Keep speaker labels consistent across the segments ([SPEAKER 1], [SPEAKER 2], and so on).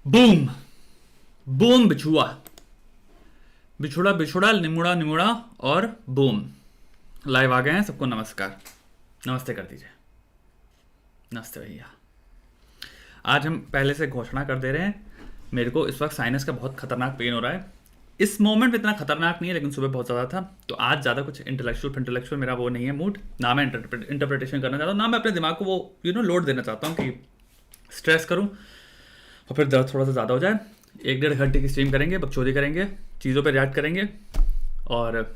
[SPEAKER 1] Boom boom बिछुआ, बिछुड़ा बिछुड़ा, निमुड़ा निमुड़ा और boom. Live आ गए हैं। सबको नमस्कार, नमस्ते कर दीजिए। नमस्ते भैया। आज हम पहले से घोषणा कर दे रहे हैं, मेरे को इस वक्त साइनस का बहुत खतरनाक पेन हो रहा है। इस मोमेंट में इतना खतरनाक नहीं है, लेकिन सुबह बहुत ज़्यादा था। तो आज ज़्यादा कुछ इंटेलेक्चुअल मेरा वो नहीं है मूड, ना मैं इंटरप्रिटेशन करना चाहता हूँ, ना मैं अपने दिमाग को वो लोड देना चाहता हूँ कि स्ट्रेस करूँ और फिर दर्द थोड़ा सा ज़्यादा हो जाए। 1-1.5 घंटे की स्ट्रीम करेंगे, बकचोदी करेंगे, चीज़ों पर रिएक्ट करेंगे और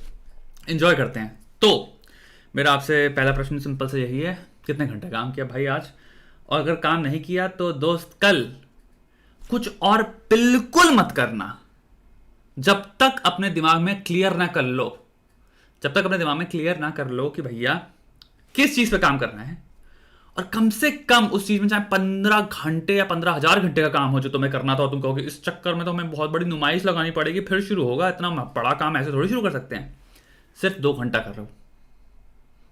[SPEAKER 1] इन्जॉय करते हैं। तो मेरा आपसे पहला प्रश्न सिंपल से यही है, कितने घंटे काम किया भाई आज? और अगर काम नहीं किया तो दोस्त कल कुछ और बिल्कुल मत करना जब तक अपने दिमाग में क्लियर ना कर लो, जब तक अपने दिमाग में क्लियर ना कर लो कि भैया किस चीज पे काम करना है। और कम से कम उस चीज में चाहे 15 घंटे या 15,000 घंटे का काम हो जो तुम्हें करना था, और तुम कहोगे इस चक्कर में तो हमें बहुत बड़ी नुमाइश लगानी पड़ेगी, फिर शुरू होगा, इतना बड़ा काम ऐसे थोड़ी शुरू कर सकते हैं। सिर्फ 2 घंटा कर लो।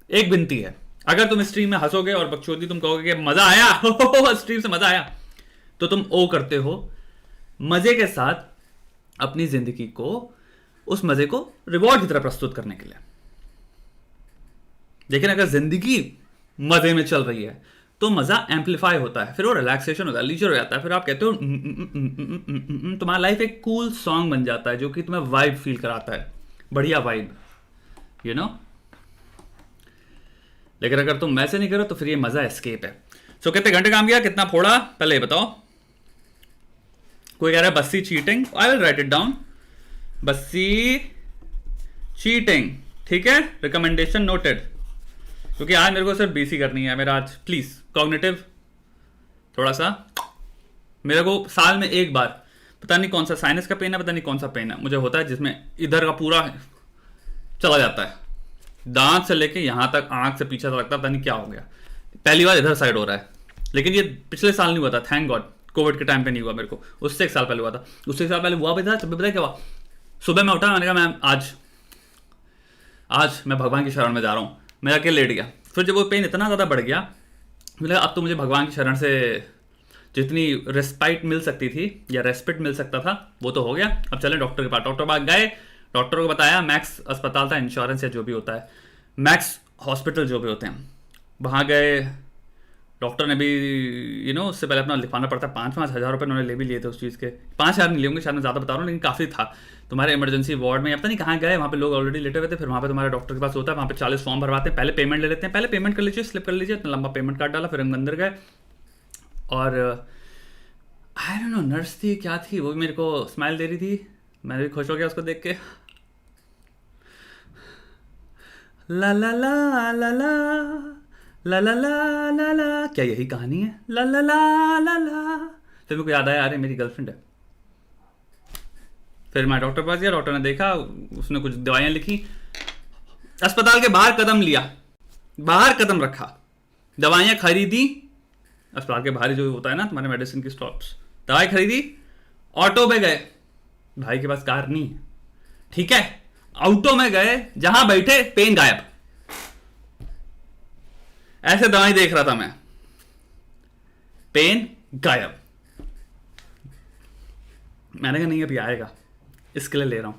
[SPEAKER 1] एक विनती है, अगर तुम स्ट्रीम में हंसोगे और बकचोदी तुम कहोगे कि मजा आया स्ट्रीम से मजा आया, तो तुम ओ करते हो मजे के साथ अपनी जिंदगी को, उस मजे को रिवॉर्ड की तरह प्रस्तुत करने के लिए। लेकिन अगर जिंदगी मजे में चल रही है तो मजा एम्पलीफाई होता है, फिर वो रिलैक्सेशन होता है, लीजर हो जाता है। फिर आप कहते हो तुम्हारा लाइफ एक कूल सॉन्ग बन जाता है जो कि तुम्हें वाइब फील कराता है, बढ़िया वाइब, यू नो। लेकिन अगर तुम वैसे नहीं करो तो फिर ये मजा एस्केप है। सो कितने घंटे काम किया, कितना फोड़ा, पहले ये बताओ। कोई कह रहा है Bassi cheating, I will write it down. Bassi cheating, ठीक है, रिकमेंडेशन नोटेड। क्योंकि आज मेरे को सिर्फ बीसी करनी है। मेरा आज प्लीज कॉग्निटिव थोड़ा सा, मेरे को साल में एक बार, पता नहीं कौन सा साइनस का पेन है, पता नहीं कौन सा पेन है मुझे होता है, जिसमें इधर का पूरा चला जाता है, दांत से लेके यहां तक, आंख से पीछे तक लगता है, पता नहीं क्या हो गया। पहली बार इधर साइड हो रहा है, लेकिन ये पिछले साल नहीं हुआ था, थैंक गॉड। कोविड के टाइम पे नहीं हुआ मेरे को, उससे 1 साल पहले हुआ था। उससे 1 साल पहले हुआ भी था, तब भी पता क्या हुआ, सुबह मैं उठा, मैंने कहा मैं आज मैं भगवान की शरण में जा रहा हूँ, मैं जाके लेट गया। फिर जब वो पेन इतना ज़्यादा बढ़ गया, मुझे लगा अब तो मुझे भगवान की शरण से जितनी रेस्पाइट मिल सकती थी या रेस्पेक्ट मिल सकता था वो तो हो गया। अब चले डॉक्टर के पास। डॉक्टर के पास गए, डॉक्टर को बताया, मैक्स अस्पताल था, इंश्योरेंस या जो भी होता है, मैक्स हॉस्पिटल जो भी होते हैं, वहाँ गए। डॉक्टर ने भी उससे पहले अपना लिखवाना पड़ता है, 5-5 हज़ार रुपये उन्होंने ले भी लिए थे उस चीज़ के। 5,000 नहीं लेंगे शायद, मैं ज़्यादा बता रहा हूँ, लेकिन काफ़ी था। तुम्हारे इमरजेंसी वार्ड में या पता नहीं कहाँ गए, वहाँ पे लोग ऑलरेडी लेटे हुए थे। फिर वहाँ पे तुम्हारे डॉक्टर के पास होता है, वहाँ पे 40 फॉर्म भरवाते हैं, पहले पेमेंट ले लेते हैं, पहले पेमेंट कर लीजिए, स्लिप कर लीजिए, इतना लंबा पेमेंट कार्ड डाला, फिर हम अंदर गए। और आई डोंट नो नर्स थी क्या थी, वो भी मेरे को स्माइल दे रही थी, मैं भी खुश हो गया उसको देख के। ला ला ला ला ला ला ला ला ला ला, क्या यही कहानी है? ला ला ला ला ला। फिर मेरे को याद आया, अरे मेरी गर्लफ्रेंड है। फिर मैं डॉक्टर के पास गया, डॉक्टर ने देखा, उसने कुछ दवाइयां लिखी, अस्पताल के बाहर कदम लिया, बाहर कदम रखा, दवाइयां खरीदी, अस्पताल के बाहर जो होता है ना तुम्हारे मेडिसिन की स्टॉप्स, दवाई खरीदी, ऑटो में गए, भाई के पास कार नहीं है, ठीक है, ऑटो में गए, जहां बैठे पेन गायब। ऐसे दवाई देख रहा था मैं, पेन गायब। मैंने कहा नहीं अभी आएगा, इसके लिए ले रहा हूं।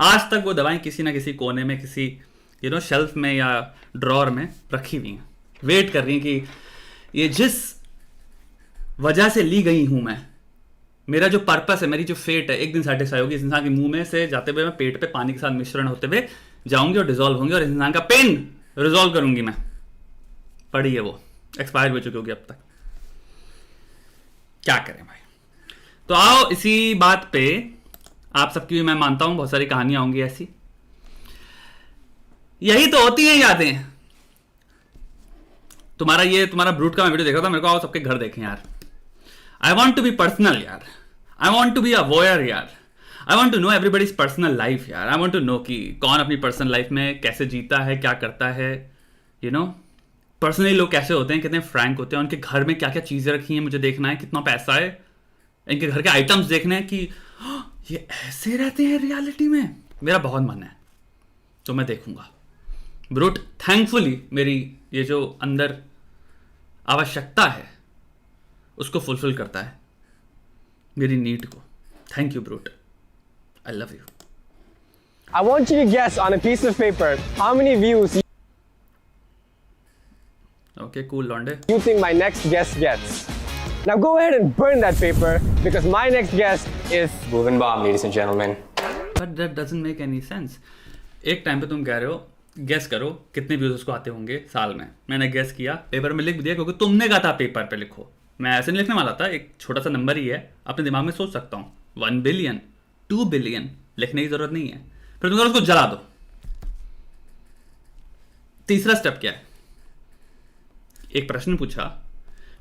[SPEAKER 1] आज तक वो दवाएं किसी ना किसी कोने में, किसी शेल्फ में या ड्रॉर में रखी हुई हैं, वेट कर रही हैं कि ये जिस वजह से ली गई हूं मैं, मेरा जो पर्पस है, मेरी जो फेट है, एक दिन सेटिस्फाई होगी। इस इंसान के मुंह में से जाते हुए मैं पेट पे पानी के साथ मिश्रण होते हुए जाऊंगी और डिजोल्व होंगे, और इस इंसान का पेन रिजोल्व करूंगी मैं। पड़ी है वो, एक्सपायर हो चुकी होगी अब तक, क्या करें भाई। तो आओ इसी बात पे, आप सबकी भी मैं मानता हूं बहुत सारी कहानियां होंगी ऐसी, यही तो होती हैं यादें। तुम्हारा ब्रूट का मैं वीडियो देख रहा था, मेरे को आओ सबके घर देखें यार। I want to be personal यार, I want to be a voyeur यार, I want to know everybody's personal life यार। आई वॉन्ट टू नो कि कौन अपनी पर्सनल लाइफ में कैसे जीता है, क्या करता है, पर्सनली लोग कैसे होते हैं, कितने फ्रैंक होते हैं, उनके घर में क्या क्या चीजें रखी हैं मुझे देखना है, कितना पैसा है, इनके घर के आइटम्स देखने हैं कि ये ऐसे रहते हैं रियलिटी में। मेरा बहुत मन है, तो मैं देखूंगा। ब्रूट थैंकफुली मेरी ये जो अंदर आवश्यकता है उसको फुलफिल करता है। मेरी नीड को. Thank you brute. I love you.
[SPEAKER 2] I want you to guess on a piece of paper how many views
[SPEAKER 1] Okay, cool, Londe.
[SPEAKER 2] you think my next guest gets. Now go ahead and burn that paper because my next guest is Bhuvam, ladies and gentlemen.
[SPEAKER 1] But that doesn't make any sense. एक time पे तुम कह रहे हो guess करो कितने views उसको आते होंगे साल में. मैंने गेस किया, पेपर में लिख दिया क्योंकि तुमने कहा था पेपर पे लिखो. मैं ऐसे नहीं लिखने वाला था, एक छोटा सा नंबर ही है, अपने दिमाग में सोच सकता हूँ. 1 बिलियन 2 बिलियन लिखने की जरूरत नहीं है. फिर तुम उसको जला दो. तीसरा स्टेप क्या है? एक प्रश्न पूछा,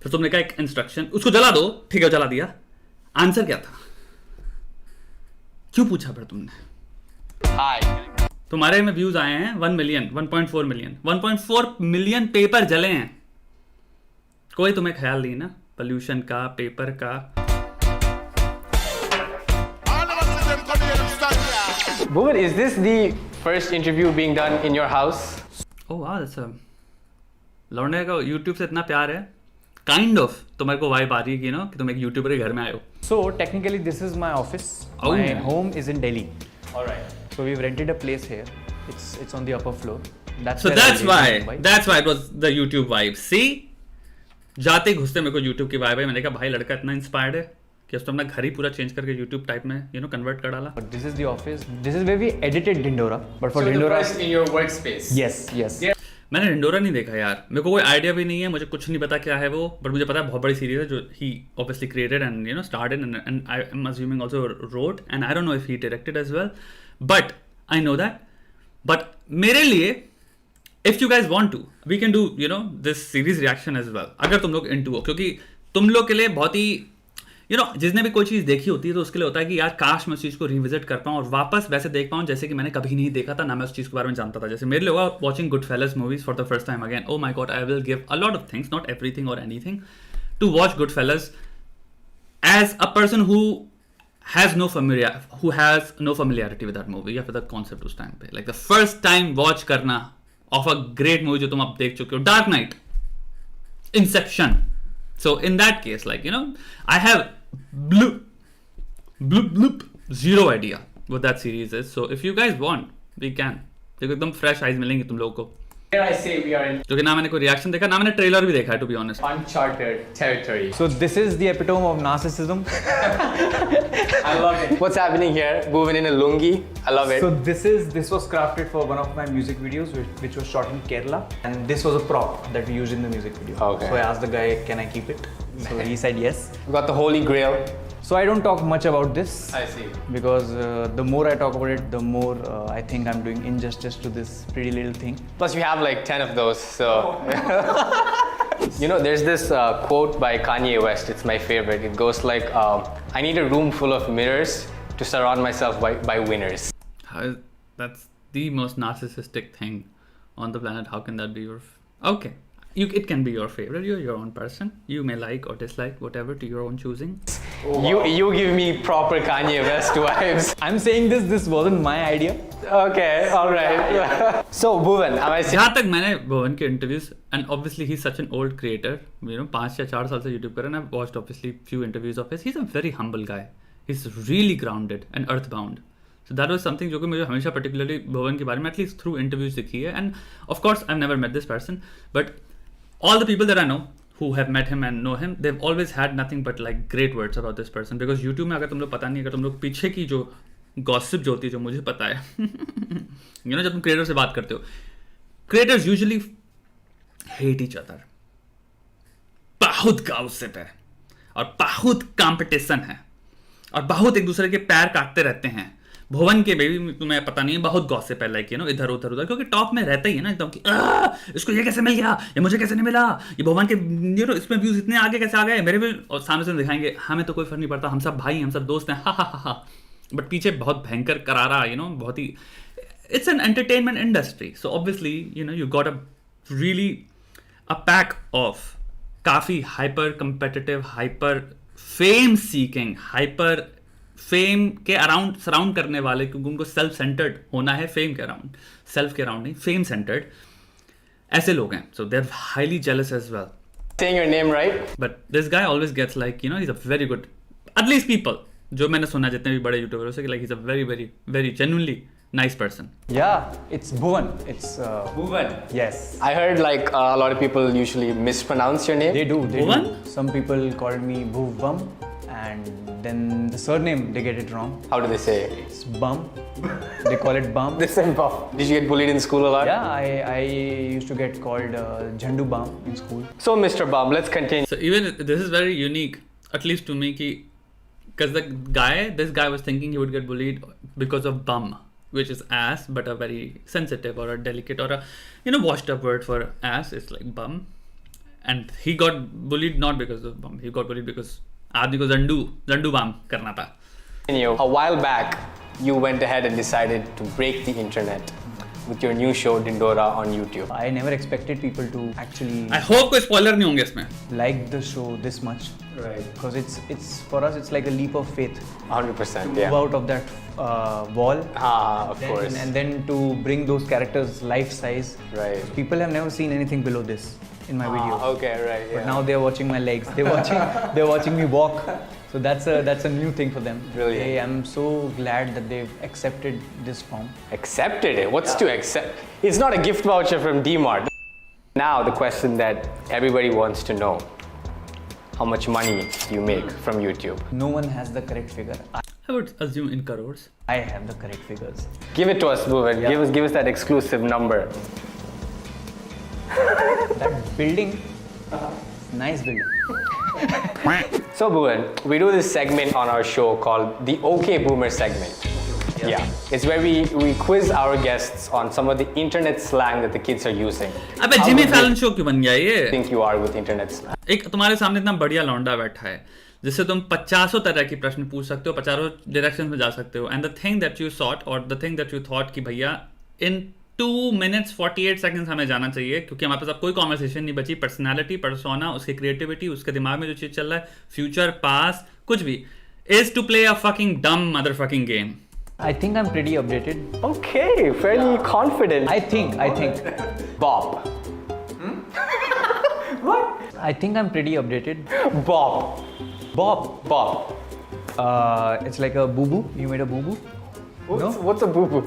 [SPEAKER 1] फिर तुमने कहा एक इंस्ट्रक्शन, उसको जला दो. ठीक है, जला दिया. आंसर क्या था? क्यों पूछा फिर तुमने?
[SPEAKER 2] Hi.
[SPEAKER 1] तुम्हारे में व्यूज आए हैं 1 मिलियन 1.4 मिलियन 1.4 मिलियन पेपर जले हैं. कोई तुम्हें ख्याल नहीं ना पोल्यूशन का, पेपर का.
[SPEAKER 2] Bhuvan, is this the first interview being done in your house?
[SPEAKER 1] Oh wow, that's a लौंडे का YouTube से इतना प्यार है. काइंड ऑफ तुम्हारे को वाइब आ रही है कि कि तुम एक यूट्यूबर के घर में आए हो.
[SPEAKER 3] So technically this is my office.
[SPEAKER 1] Oh.
[SPEAKER 3] My home is in Delhi.
[SPEAKER 2] All right.
[SPEAKER 3] So we've rented a place here. It's on the upper floor.
[SPEAKER 1] So that's why it was the YouTube vibe. See, जाते घुसते मेरे को YouTube की vibe है. मैंने कहा भाई लड़का इतना इंस्पायर्ड है कि उसने अपना घर ही पूरा चेंज करके YouTube टाइप में कन्वर्ट कर डाला.
[SPEAKER 3] But this is the office. This is where we edited Dindora. But for
[SPEAKER 2] So
[SPEAKER 3] Dindora,
[SPEAKER 2] the first in your workspace.
[SPEAKER 3] yes.
[SPEAKER 1] मैंने डिंडोरा नहीं देखा यार. मेरे को कोई आइडिया भी नहीं है, मुझे कुछ नहीं पता क्या है वो. बट मुझे पता है बहुत बड़ी सीरीज है जो he obviously created and started and I am assuming also wrote and I don't know if he directed as well. But I know that. बट मेरे लिए if you guys want to we can do this series reaction as well अगर तुम लोग into हो. क्योंकि तुम लोग के लिए बहुत ही जिसने भी कोई चीज़ देखी होती है तो उसके लिए होता है कि यार काश मैं उस चीज़ को रिविजिट कर पाऊँ और वापस वैसे देख पाऊँ जैसे कि मैंने कभी नहीं देखा था, ना मैं उस चीज़ के बारे में जानता था. जैसे मेरे लिए होगा watching Goodfellas movies for the first time again. Oh my God, I will give a lot of things, not everything और anything, to watch Goodfellas as a person who has no familiarity with that movie या फिर the concept उस time पे. Like the first time watch करना of a great movie जो तुम अब देख चुके हो, Dark Knight, Inception. So in that case, I have bloop zero idea what that series is. So if you guys want, we can. देखो एकदम fresh eyes मिलेंगे तुम लोगों को.
[SPEAKER 2] Here I say we are in
[SPEAKER 1] क्योंकि ना मैंने कोई रिएक्शन देखा, ना मैंने ट्रेलर भी देखा है, to be honest.
[SPEAKER 2] uncharted territory.
[SPEAKER 3] So this is the epitome of narcissism.
[SPEAKER 2] I love it. What's happening here? Bhuvan in a lungi. I love it.
[SPEAKER 3] So this was crafted for one of my music videos which was shot in Kerala, and this was a prop that we used in the music video.
[SPEAKER 2] Okay.
[SPEAKER 3] So I asked the guy, can I keep it? So he said yes.
[SPEAKER 2] We got the holy grail.
[SPEAKER 3] So I don't talk much about this.
[SPEAKER 2] I see.
[SPEAKER 3] Because the more I talk about it, the more I think I'm doing injustice to this pretty little thing.
[SPEAKER 2] Plus you have like 10 of those, so. There's this quote by Kanye West. It's my favorite. It goes like, I need a room full of mirrors to surround myself by winners.
[SPEAKER 1] That's the most narcissistic thing on the planet. How can that be your... Okay. It can be your favorite. You're your own person. You may like or dislike whatever to your own choosing.
[SPEAKER 2] Oh, wow. You give me proper Kanye West vibes.
[SPEAKER 3] I'm saying this wasn't my idea.
[SPEAKER 2] Okay, all right. So Bhuvan, am I saying?
[SPEAKER 1] जहाँ तक मैंने भुवन के interviews and obviously he's such an old creator, 5 या 4 साल से YouTube कर रहा है. I've watched obviously few interviews of his. He's a very humble guy. He's really grounded and earthbound. So that was something जो कि मुझे हमेशा particularly भुवन के बारे में at least through interviews दिखी है. And of course I've never met this person, but all the people that I know who have met him and know him, they've always had nothing but like great words about this person. Because YouTube में अगर तुम लोग पता नहीं, अगर तुम लोग पीछे की जो गॉसिप जो होती है, जो मुझे पता है जब तुम क्रिएटर से बात करते हो, creators usually hate each other. बहुत गॉसिप है और बहुत कंपटीशन है और बहुत एक दूसरे के पैर काटते रहते हैं. भुवन के बेबी तुम्हें पता नहीं है, बहुत गॉसिप है, लाइक इधर उधर क्योंकि टॉप में रहता ही है ना एकदम कि इसको ये कैसे मिल गया, ये मुझे कैसे नहीं मिला, ये भुवन के इसमें व्यूज इतने आगे कैसे आ गए मेरे भी. और सामने से दिखाएंगे हमें तो कोई फर्क नहीं पड़ता, हम सब भाई, हम सब दोस्त हैं, हा. बट पीछे बहुत भयंकर करारा, बहुत ही, it's an entertainment industry. So obviously you got a really a pack of काफ़ी hyper competitive, hyper fame seeking, hyper fame के अराउंड सराउंड करने वाले, क्योंकि उनको सेल्फ सेंटर्ड होना है, फेम के अराउंड, सेल्फ के अराउंड नहीं, फेम सेंटर्ड, ऐसे लोग हैं. So they are highly jealous as well.
[SPEAKER 2] Saying your name right?
[SPEAKER 1] But this guy always gets like, he's a very good, At least people जो मैंने सुना जितने भी बड़े यूट्यूबर्स से, like he's a very very very genuinely nice person.
[SPEAKER 3] Yeah, it's Bhuvan. It's
[SPEAKER 2] Bhuvan.
[SPEAKER 3] yes.
[SPEAKER 2] I heard like a lot of people usually mispronounce your name.
[SPEAKER 3] They do.
[SPEAKER 1] Bhuvan?
[SPEAKER 3] Some people call me Bhuvam, and then the surname they get it wrong.
[SPEAKER 2] How do they say it?
[SPEAKER 3] It's Bum. They call it Bum.
[SPEAKER 2] They say Bum. Did you get bullied in school a lot?
[SPEAKER 3] Yeah, I used to get called Jhandu Bum in school.
[SPEAKER 2] So Mr. Bum, let's continue.
[SPEAKER 1] So even this is very unique, at least to me, because this guy was thinking he would get bullied because of bum, which is ass, but a very sensitive or a delicate or a washed up word for ass. It's like bum, and he got bullied not because of bum. He got bullied because आदमी को Zandu bum करना था.
[SPEAKER 2] A while back, you went ahead and decided to break the internet with your new show Dindora on YouTube.
[SPEAKER 3] I never expected people to actually
[SPEAKER 1] I hope कोई spoiler नहीं होंगे इसमें.
[SPEAKER 3] like the show this much.
[SPEAKER 2] Right.
[SPEAKER 3] Because it's for us, it's like a leap of faith.
[SPEAKER 2] 100%.
[SPEAKER 3] Move
[SPEAKER 2] Yeah.
[SPEAKER 3] out of that wall.
[SPEAKER 2] Of course.
[SPEAKER 3] And then to bring those characters life size.
[SPEAKER 2] Right.
[SPEAKER 3] People have never seen anything below this in my videos.
[SPEAKER 2] Okay, right. Yeah.
[SPEAKER 3] But now they're watching my legs. They're watching me walk. So that's a new thing for them.
[SPEAKER 2] Brilliant.
[SPEAKER 3] I'm so glad that they've accepted this form.
[SPEAKER 2] Accepted it. What's to accept? It's not a gift voucher from D-Mart. Now the question that everybody wants to know: how much money do you make from YouTube?
[SPEAKER 3] No one has the correct figure.
[SPEAKER 1] I would assume in crores.
[SPEAKER 3] I have the correct figures.
[SPEAKER 2] Give it to us, Bhuvan.
[SPEAKER 3] Yeah.
[SPEAKER 2] Give us that exclusive number.
[SPEAKER 3] That building, nice building.
[SPEAKER 2] So Bhuvan, we do this segment on our show called the OK Boomer segment. Yeah. It's where we quiz our guests on some of the internet slang that the kids are using.
[SPEAKER 1] अबे
[SPEAKER 2] How
[SPEAKER 1] Jimmy
[SPEAKER 2] good
[SPEAKER 1] Fallon show क्यों बन गया
[SPEAKER 2] do you
[SPEAKER 1] ये?
[SPEAKER 2] think you are with internet slang?
[SPEAKER 1] एक तुम्हारे सामने इतना बढ़िया लौंडा बैठा है जिससे तुम 50 तरह की प्रश्न पूछ सकते हो, 50 डायरेक्शन में जा सकते हो. And the thing that you sought और the thing that you thought कि भैया इन 2 minutes 48 seconds हमें जाना चाहिए, क्योंकि हमारे पास अब कोई कॉन्वर्सेशन नहीं बची. पर्सनैलिटी, पर्सोना, उसकी क्रिएटिविटी, उसके दिमाग में जो चीज चल रहा है, फ्यूचर, पास, कुछ भी, is to play a fucking dumb motherfucking game.
[SPEAKER 3] I think I'm pretty updated.
[SPEAKER 2] Okay, fairly confident.
[SPEAKER 3] I think.
[SPEAKER 2] Bob.
[SPEAKER 3] I think I'm pretty updated.
[SPEAKER 2] Bob.
[SPEAKER 3] Bob. It's like a boo-boo. You made a boo-boo?
[SPEAKER 2] What's a boo-boo?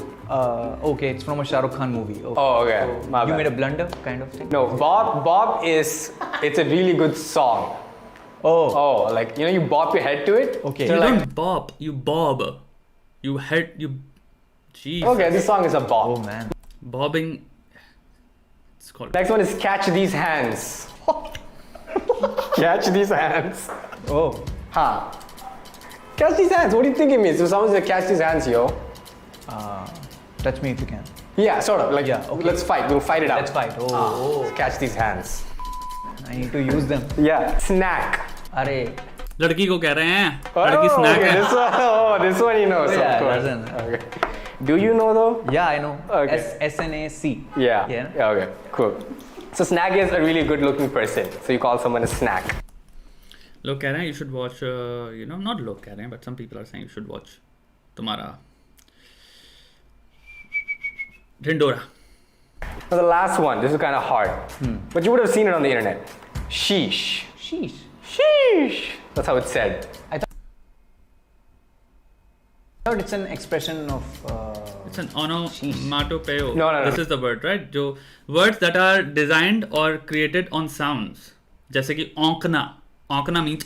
[SPEAKER 3] Okay, it's from a Shah Rukh Khan movie. Okay.
[SPEAKER 2] Oh, okay. My
[SPEAKER 3] You
[SPEAKER 2] bad.
[SPEAKER 3] made a blunder kind of thing?
[SPEAKER 2] No, Bob is, it's a really good song. Oh, like, you bop your head to it?
[SPEAKER 3] Okay.
[SPEAKER 2] So
[SPEAKER 1] You
[SPEAKER 2] like,
[SPEAKER 1] don't bop, you bob. You jeez.
[SPEAKER 2] okay, this song is a bop.
[SPEAKER 3] Oh man.
[SPEAKER 1] Bobbing. It's called.
[SPEAKER 2] Next one is catch these hands. Catch these hands.
[SPEAKER 3] Oh.
[SPEAKER 2] Huh. Catch these hands. What do you think it means? So someone says catch these hands, yo.
[SPEAKER 3] Touch me if you can.
[SPEAKER 2] Yeah, sort of. Like,
[SPEAKER 3] Yeah, okay.
[SPEAKER 2] let's fight. We'll fight it out.
[SPEAKER 3] Let's fight. Oh.
[SPEAKER 2] Catch these hands.
[SPEAKER 3] I need to use them.
[SPEAKER 2] Yeah. Snack.
[SPEAKER 3] Arey.
[SPEAKER 1] लड़की को कह रहे हैं, लड़की snack
[SPEAKER 2] okay,
[SPEAKER 1] है.
[SPEAKER 2] this one he knows,
[SPEAKER 3] Yeah,
[SPEAKER 2] of course.
[SPEAKER 3] doesn't.
[SPEAKER 2] Okay. Do you know though?
[SPEAKER 3] Yeah, I know.
[SPEAKER 2] Okay.
[SPEAKER 3] SNAC.
[SPEAKER 2] Yeah. Okay, cool. So snack is a really good looking person. So you call someone a snack.
[SPEAKER 1] लोग कह रहे हैं you should watch, not लोग कह रहे हैं, but some people are saying you should watch तुम्हारा Dindora.
[SPEAKER 2] Now the last one, this is kind of hard. But you would have seen it on the internet. Sheesh.
[SPEAKER 3] Sheesh.
[SPEAKER 2] Sheesh. That's how it's said.
[SPEAKER 3] I thought it's an expression of.
[SPEAKER 1] It's an onomatopoeia.
[SPEAKER 2] No.
[SPEAKER 1] This is the word, right? जो words that are designed or created on sounds. जैसे कि औंकना. औंकना means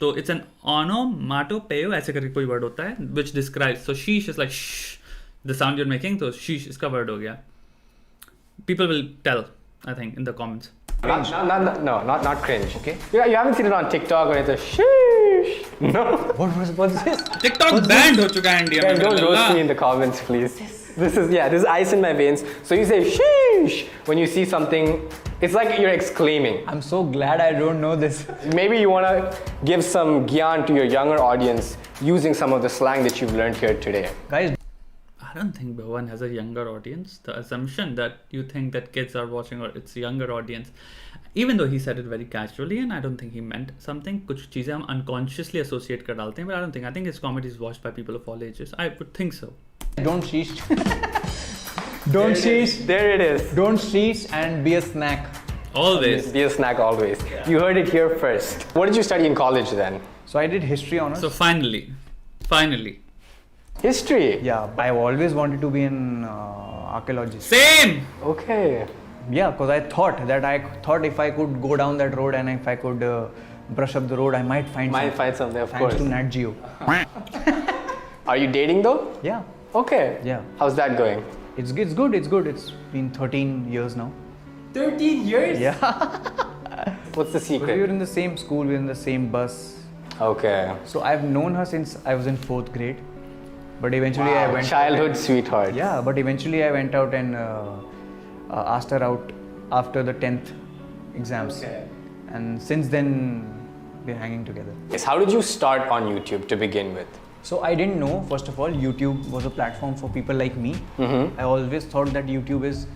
[SPEAKER 1] तो it's an onomatopoeia ऐसे करके कोई word होता है which describes. So sheesh is like shh, the sound you're making. So sheesh इसका word हो गया. People will tell, I think, in the comments.
[SPEAKER 2] Not cringe.
[SPEAKER 3] Okay.
[SPEAKER 2] Yeah, you haven't seen it on TikTok or it's a sheesh. No.
[SPEAKER 3] What's this?
[SPEAKER 1] TikTok banned हो चुका है India
[SPEAKER 2] Guys,
[SPEAKER 1] में.
[SPEAKER 2] don't roast me in the comments, please. This is ice in my veins. So you say sheesh when you see something. It's like you're exclaiming.
[SPEAKER 3] I'm so glad I don't know this.
[SPEAKER 2] Maybe you want to give some gyan to your younger audience using some of the slang that you've learned here today.
[SPEAKER 3] Guys,
[SPEAKER 1] I don't think Bhuvan has a younger audience. The assumption that you think that kids are watching or it's a younger audience, even though he said it very casually and I don't think he meant something. कुछ चीजें हम unconsciously associate कर डालते हैं, but I don't think. I think his comedy is watched by people of all ages. I would think so.
[SPEAKER 3] don't sheesh. Don't sheesh.
[SPEAKER 2] There it is.
[SPEAKER 3] Don't sheesh and be a snack.
[SPEAKER 1] Always.
[SPEAKER 2] Be a snack always. You heard it here first. What did you study in college then?
[SPEAKER 3] So I did history honors.
[SPEAKER 1] So finally.
[SPEAKER 2] History?
[SPEAKER 3] Yeah, I've always wanted to be an archaeologist.
[SPEAKER 1] Same!
[SPEAKER 2] Okay.
[SPEAKER 3] Yeah, because I thought if I could go down that road and if I could brush up the road, I might find
[SPEAKER 2] something, of
[SPEAKER 3] Thanks
[SPEAKER 2] course.
[SPEAKER 3] to Nat Geo.
[SPEAKER 2] Are you dating though?
[SPEAKER 3] Yeah,
[SPEAKER 2] Okay.
[SPEAKER 3] yeah.
[SPEAKER 2] How's that going?
[SPEAKER 3] It's good. It's been 13 years now.
[SPEAKER 2] 13 years?
[SPEAKER 3] Yeah.
[SPEAKER 2] What's the
[SPEAKER 3] But we were
[SPEAKER 2] secret?
[SPEAKER 3] in the same school, we were in the same bus.
[SPEAKER 2] Okay.
[SPEAKER 3] So I've known her since I was in 4th grade. But eventually I went
[SPEAKER 2] Childhood sweetheart.
[SPEAKER 3] Yeah, but eventually I went out and asked her out after the 10th exams.
[SPEAKER 2] Okay.
[SPEAKER 3] And since then, we're hanging together.
[SPEAKER 2] Yes. How did you start on YouTube to begin with?
[SPEAKER 3] So I didn't know, first of all, YouTube was a platform for people like me.
[SPEAKER 2] Mm-hmm.
[SPEAKER 3] I always thought that YouTube is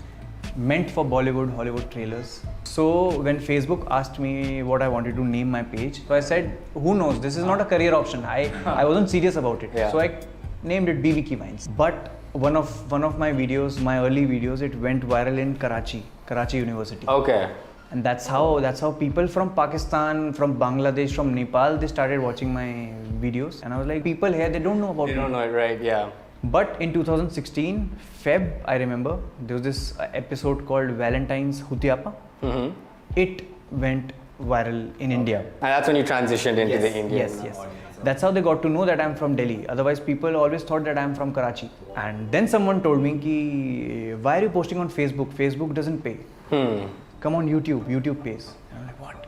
[SPEAKER 3] meant for Bollywood, Hollywood trailers. So when Facebook asked me what I wanted to name my page, so I said, who knows, this is not a career option. I wasn't serious about it.
[SPEAKER 2] Yeah.
[SPEAKER 3] So I named it BVK Vines. But one of my videos, my early videos, it went viral in Karachi University.
[SPEAKER 2] Okay.
[SPEAKER 3] And that's how people from Pakistan, from Bangladesh, from Nepal, they started watching my videos. And I was like, people here, they don't know about
[SPEAKER 2] You
[SPEAKER 3] me.
[SPEAKER 2] don't know it, right? Yeah.
[SPEAKER 3] But in 2016, Feb, I remember, there was this episode called Valentine's Hutiapa.
[SPEAKER 2] Mm-hmm.
[SPEAKER 3] It went viral in India.
[SPEAKER 2] And that's when you transitioned into the Indian.
[SPEAKER 3] Yes. That's how they got to know that I'm from Delhi. Otherwise, people always thought that I'm from Karachi. And then someone told me, ki, why are you posting on Facebook? Facebook doesn't pay. Come on YouTube. YouTube pays. And I'm like, what?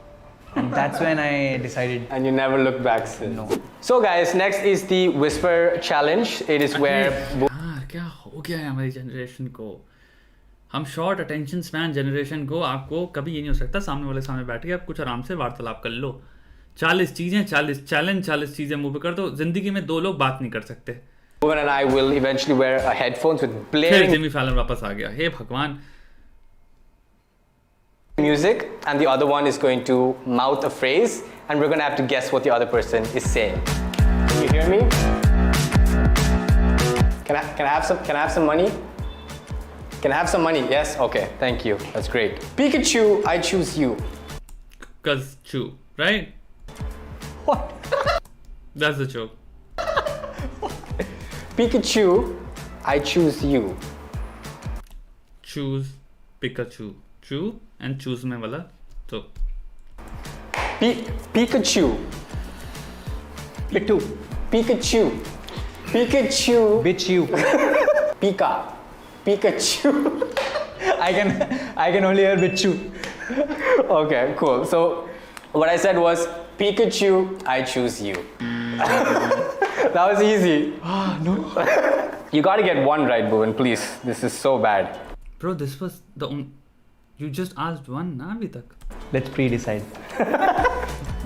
[SPEAKER 3] And that's when I decided.
[SPEAKER 2] And you never looked back since.
[SPEAKER 3] No.
[SPEAKER 2] So guys, next is the Whisper Challenge. It is where...
[SPEAKER 1] यार क्या हो गया है हमारी generation को. हम short attention span generation को, आपको कभी ये नहीं हो सकता सामने वाले सामने बैठ के आप कुछ आराम से वार्तालाप कर लो. 40 चीजें मुंह पे कर दो. जिंदगी में 2 लोग बात नहीं कर सकते.
[SPEAKER 2] Bhuvan and I will eventually wear headphones with
[SPEAKER 1] फिर
[SPEAKER 2] blaring
[SPEAKER 1] जिमी फैलन वापस आ गया. हे भगवान.
[SPEAKER 2] music, and the other one is going to mouth a phrase, and we're going to have to guess what the other person is saying. Can you hear me? Can I have some money? Can I have some money? Yes? Okay, thank you. That's great. Pikachu, I choose you.
[SPEAKER 1] Cause chew, right?
[SPEAKER 3] What?
[SPEAKER 1] That's the joke.
[SPEAKER 2] Pikachu, I choose you.
[SPEAKER 1] Choose Pikachu. Chew and choose में वाला तो.
[SPEAKER 2] Pikachu.
[SPEAKER 3] Pitu.
[SPEAKER 2] Pikachu.
[SPEAKER 3] Bitch you.
[SPEAKER 2] Pikachu.
[SPEAKER 3] I can only hear bitch you.
[SPEAKER 2] Okay, cool. So what I said was Pikachu, I choose you. That was easy.
[SPEAKER 3] No.
[SPEAKER 2] You gotta get one right, Bhuvan, please. This is so bad.
[SPEAKER 1] Bro, this was the only. You just asked one ना अभी तक.
[SPEAKER 3] Let's pre-decide.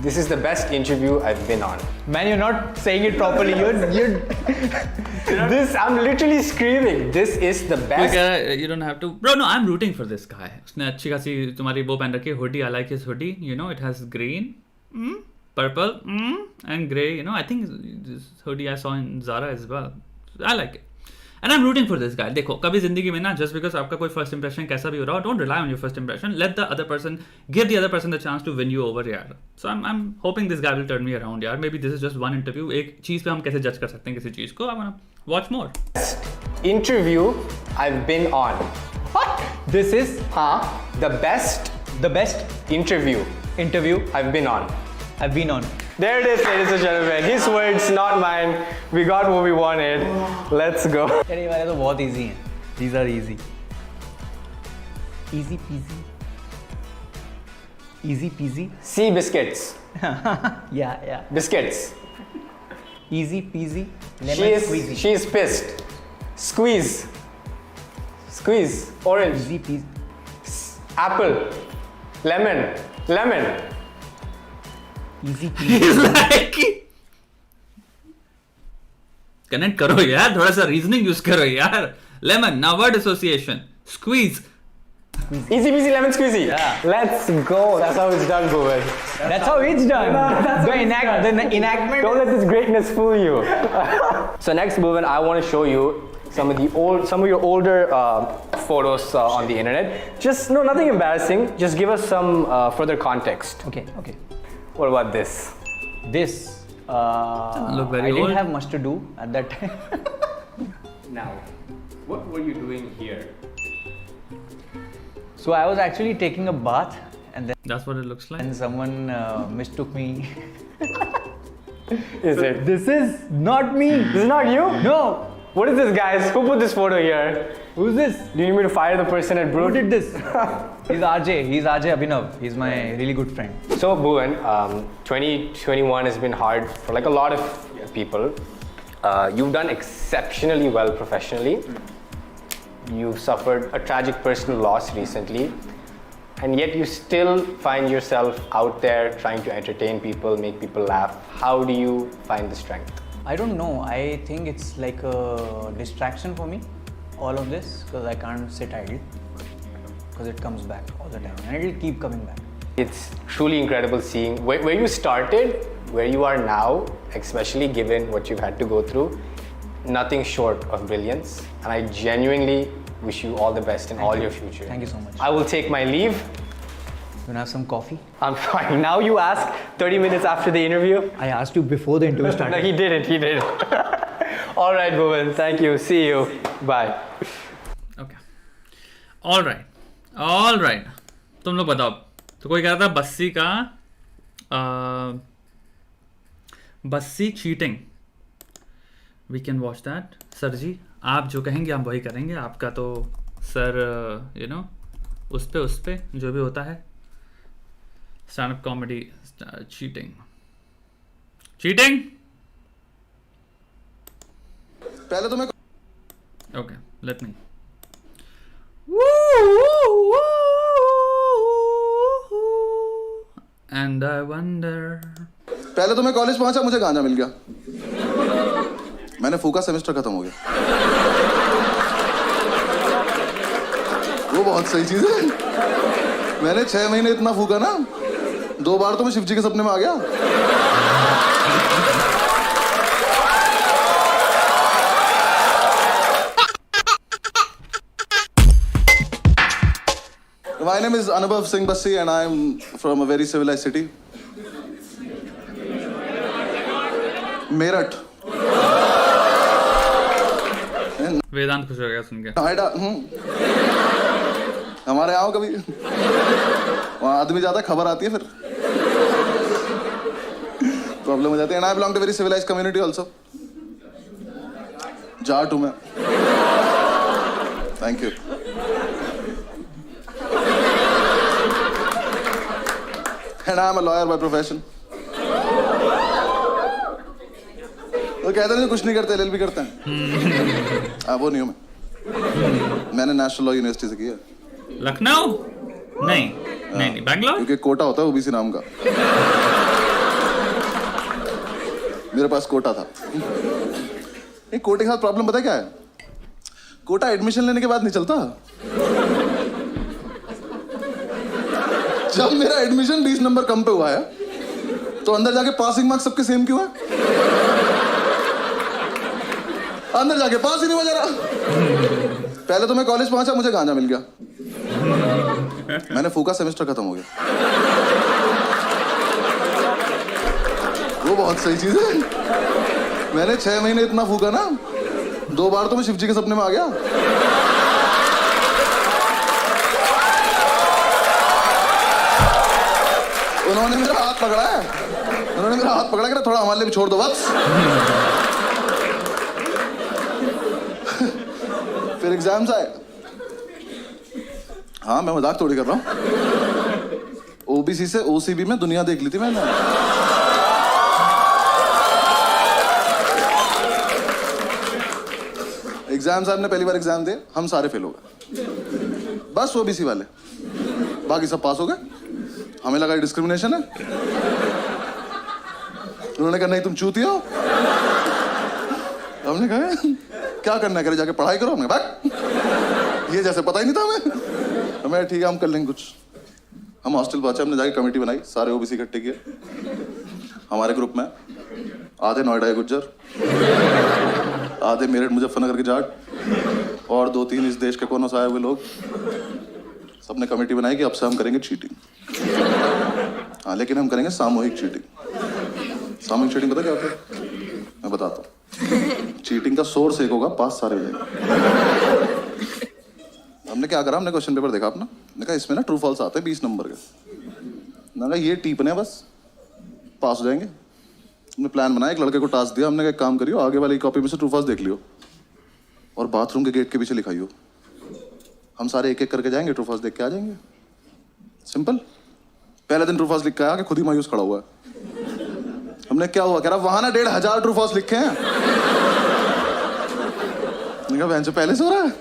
[SPEAKER 2] This is the best interview I've been on.
[SPEAKER 3] Man, you're not saying it properly. You're
[SPEAKER 2] This, I'm literally screaming. This is the best.
[SPEAKER 1] You don't have to. Bro, no, I'm rooting for this guy. उसने अच्छी खासी तुम्हारी वो पहन रखी है hoodie. I like his hoodie. You know, it has green, purple, and grey. You know, I think this hoodie I saw in Zara as well. I like it. And I'm rooting for this guy. देखो कभी जिंदगी में ना just because आपका कोई first impression कैसा भी हो रहा हो, don't rely on your first impression. Let the other person, give the other person the chance to win you over यार. So I'm hoping this guy will turn me around यार. Maybe this is just one interview. एक चीज पे हम कैसे judge कर सकते हैं किसी चीज को. I wanna watch more.
[SPEAKER 2] Interview I've been on.
[SPEAKER 3] What? This is
[SPEAKER 2] The best interview
[SPEAKER 3] interview
[SPEAKER 2] I've been on.
[SPEAKER 3] I've been on.
[SPEAKER 2] There it is, ladies and gentlemen. His words, not mine. We got what we wanted. Let's go.
[SPEAKER 3] अरे ये वाले तो बहुत easy हैं. These are easy. Easy peasy. Easy peasy.
[SPEAKER 2] Sea biscuits.
[SPEAKER 3] Yeah.
[SPEAKER 2] Biscuits.
[SPEAKER 3] Easy peasy. Lemon squeezy.
[SPEAKER 2] She is pissed. Squeeze. Orange.
[SPEAKER 3] Easy peasy.
[SPEAKER 2] Apple. Lemon.
[SPEAKER 3] Easy peasy.
[SPEAKER 1] He's like connect करो यार, थोड़ा सा reasoning use करो यार. Lemon, now word association. Squeeze.
[SPEAKER 2] Easy peasy lemon squeezy.
[SPEAKER 3] Yeah.
[SPEAKER 2] Let's go. That's how it's done, Bhuvan.
[SPEAKER 3] That's how it's done. The enactment.
[SPEAKER 2] Don't let this greatness fool you. So next, Bhuvan, I want to show you some of your older photos on the internet. Just no, nothing embarrassing. Just give us some further context.
[SPEAKER 3] Okay.
[SPEAKER 2] What about this?
[SPEAKER 3] This.
[SPEAKER 1] Look very
[SPEAKER 3] I didn't
[SPEAKER 1] old.
[SPEAKER 3] have much to do at that time.
[SPEAKER 2] Now, what were you doing here?
[SPEAKER 3] So I was actually taking a bath, and
[SPEAKER 1] That's what it looks like.
[SPEAKER 3] then someone mistook me.
[SPEAKER 2] Is it?
[SPEAKER 3] This is not me.
[SPEAKER 2] This is not you?
[SPEAKER 3] No.
[SPEAKER 2] What is this, guys? Who put this photo here?
[SPEAKER 3] Who's this?
[SPEAKER 2] Do you need me to fire the person at
[SPEAKER 3] Who
[SPEAKER 2] Brood?
[SPEAKER 3] did this? He's RJ. He's RJ Abhinav. He's my really good friend.
[SPEAKER 2] So, Bhuvan, 2021 has been hard for like a lot of people. You've done exceptionally well professionally. You've suffered a tragic personal loss recently, and yet you still find yourself out there trying to entertain people, make people laugh. How do you find the strength?
[SPEAKER 3] I don't know. I think it's like a distraction for me, all of this, because I can't sit idle. Because it comes back all the time, and it'll keep coming back.
[SPEAKER 2] It's truly incredible seeing where you started, where you are now, especially given what you've had to go through. Nothing short of brilliance, and I genuinely wish you all the best in all your future.
[SPEAKER 3] Thank you so much.
[SPEAKER 2] I will take my leave.
[SPEAKER 3] You wanna have some coffee?
[SPEAKER 2] I'm fine. Now you ask 30 minutes after the interview.
[SPEAKER 3] I asked you before the interview
[SPEAKER 2] No,
[SPEAKER 3] started.
[SPEAKER 2] he didn't. All right, Bhuvan. Thank you. See you. Bye.
[SPEAKER 1] Okay all right तुम लोग बताओ. तो कोई कह रहा था बस्सी का Bassi cheating. We can watch that. Sir जी आप जो कहेंगे हम वही करेंगे. आपका तो सर यू नो उस पे जो भी होता है स्टैंड अप कॉमेडी. चीटिंग
[SPEAKER 4] पहले तो मैं
[SPEAKER 1] okay let me. And I wonder.
[SPEAKER 4] पहले तो मैं कॉलेज पहुंचा, मुझे गांजा मिल गया. मैंने फूका, सेमेस्टर खत्म हो गया. वो बहुत सही चीज है. मैंने 6 महीने इतना फूका ना, 2 बार तो मैं शिव जी के सपने में आ गया. My name is Anubhav Singh Bassi and I am from a very civilized city. Meerut.
[SPEAKER 1] वेदांत खुश हो गया सुन के.
[SPEAKER 4] नोएडा. हमारे यहाँ कभी वहाँ आदमी जाता है, खबर आती है, फिर प्रॉब्लम हो जाती है. And I belong to a very civilized community also. Jat हूँ मैं. Thank you. And I am a lawyer by profession. तो कहते हैं कुछ नहीं करते, LLB करते हैं. वो नहीं हूँ मैं. मैंने नेशनल लॉ यूनिवर्सिटी से किया.
[SPEAKER 1] लखनऊ नहीं बैंगलोर.
[SPEAKER 4] क्योंकि कोटा होता है ओबीसी नाम का. मेरे पास कोटा था. नहीं, कोटे के साथ प्रॉब्लम पता है क्या है? कोटा एडमिशन लेने के बाद नहीं चलता. जब मेरा एडमिशन 20 नंबर कम पे हुआ है, तो अंदर जाके पासिंग मार्क्स सबके सेम क्यों है? अंदर जाके पास ही नहीं हुआ जरा. पहले तो मैं कॉलेज पहुंचा, मुझे गांजा मिल गया. मैंने फूका, सेमेस्टर खत्म हो गया. वो बहुत सही चीज है. मैंने 6 महीने इतना फूका ना, 2 बार तो मैं शिव जी के सपने में आ गया. उन्होंने मेरा हाथ पकड़ा है. कि थोड़ा हमारे लिए भी छोड़ दो बस. फिर एग्जाम्स आए. हाँ मैं मजाक थोड़ी कर रहा हूँ. ओबीसी से ओसीबी में दुनिया देख ली थी मैंने. एग्जाम साहब ने पहली बार एग्जाम दिए, हम सारे फेल हो गए. बस ओबीसी वाले, बाकी सब पास हो गए. हमें लगा डिस्क्रिमिनेशन है. उन्होंने कहा नहीं तुम चूती हो. हमने कहा क्या करना करे, जाके पढ़ाई करो. हमने कहा ये जैसे पता ही नहीं था हमें. ठीक है हम कर लेंगे कुछ. हम हॉस्टल पहुंचे, हमने जाके कमेटी बनाई, सारे ओबीसी इकट्ठे किए. हमारे ग्रुप में आधे नोएडा के गुज्जर, आधे मेरठ मुजफ्फरनगर के जाट, और 2-3 इस देश के कोनों से आए हुए लोग, सबने कमेटी बनाई कि अब से हम करेंगे चीटिंग। हाँ, लेकिन हम करेंगे सामूहिक चीटिंग। सामूहिक चीटिंग पता क्या होता है? मैं बताता हूँ। चीटिंग का सोर्स एक होगा, पास सारे हो जाएंगे। हमने क्या करा, हमने क्वेश्चन पेपर देखा अपना, मैंने कहा इसमें ना ट्रू फॉल्स आते हैं 20 नंबर के। मैंने कहा ये टीपने बस, पास हो जाएंगे। हमने प्लान बनाया, एक लड़के को टास्क दिया, हमने कहा एक काम करियो, आगे वाली कॉपी में से ट्रू फॉल्स देख लियो और बाथरूम के गेट के पीछे लिखाइयो। हम सारे एक एक करके जाएंगे, ट्रू फॉल्स देख के आ जाएंगे। सिंपल। पहले दिन ट्रू फॉल्स लिख के आया कि खुद ही मायूस खड़ा हुआ है। हमने क्या हुआ, कह रहा वहां ना 1500 ट्रू फॉल्स लिखे हैं। मैंने कहा बहन से पहले से हो रहा है,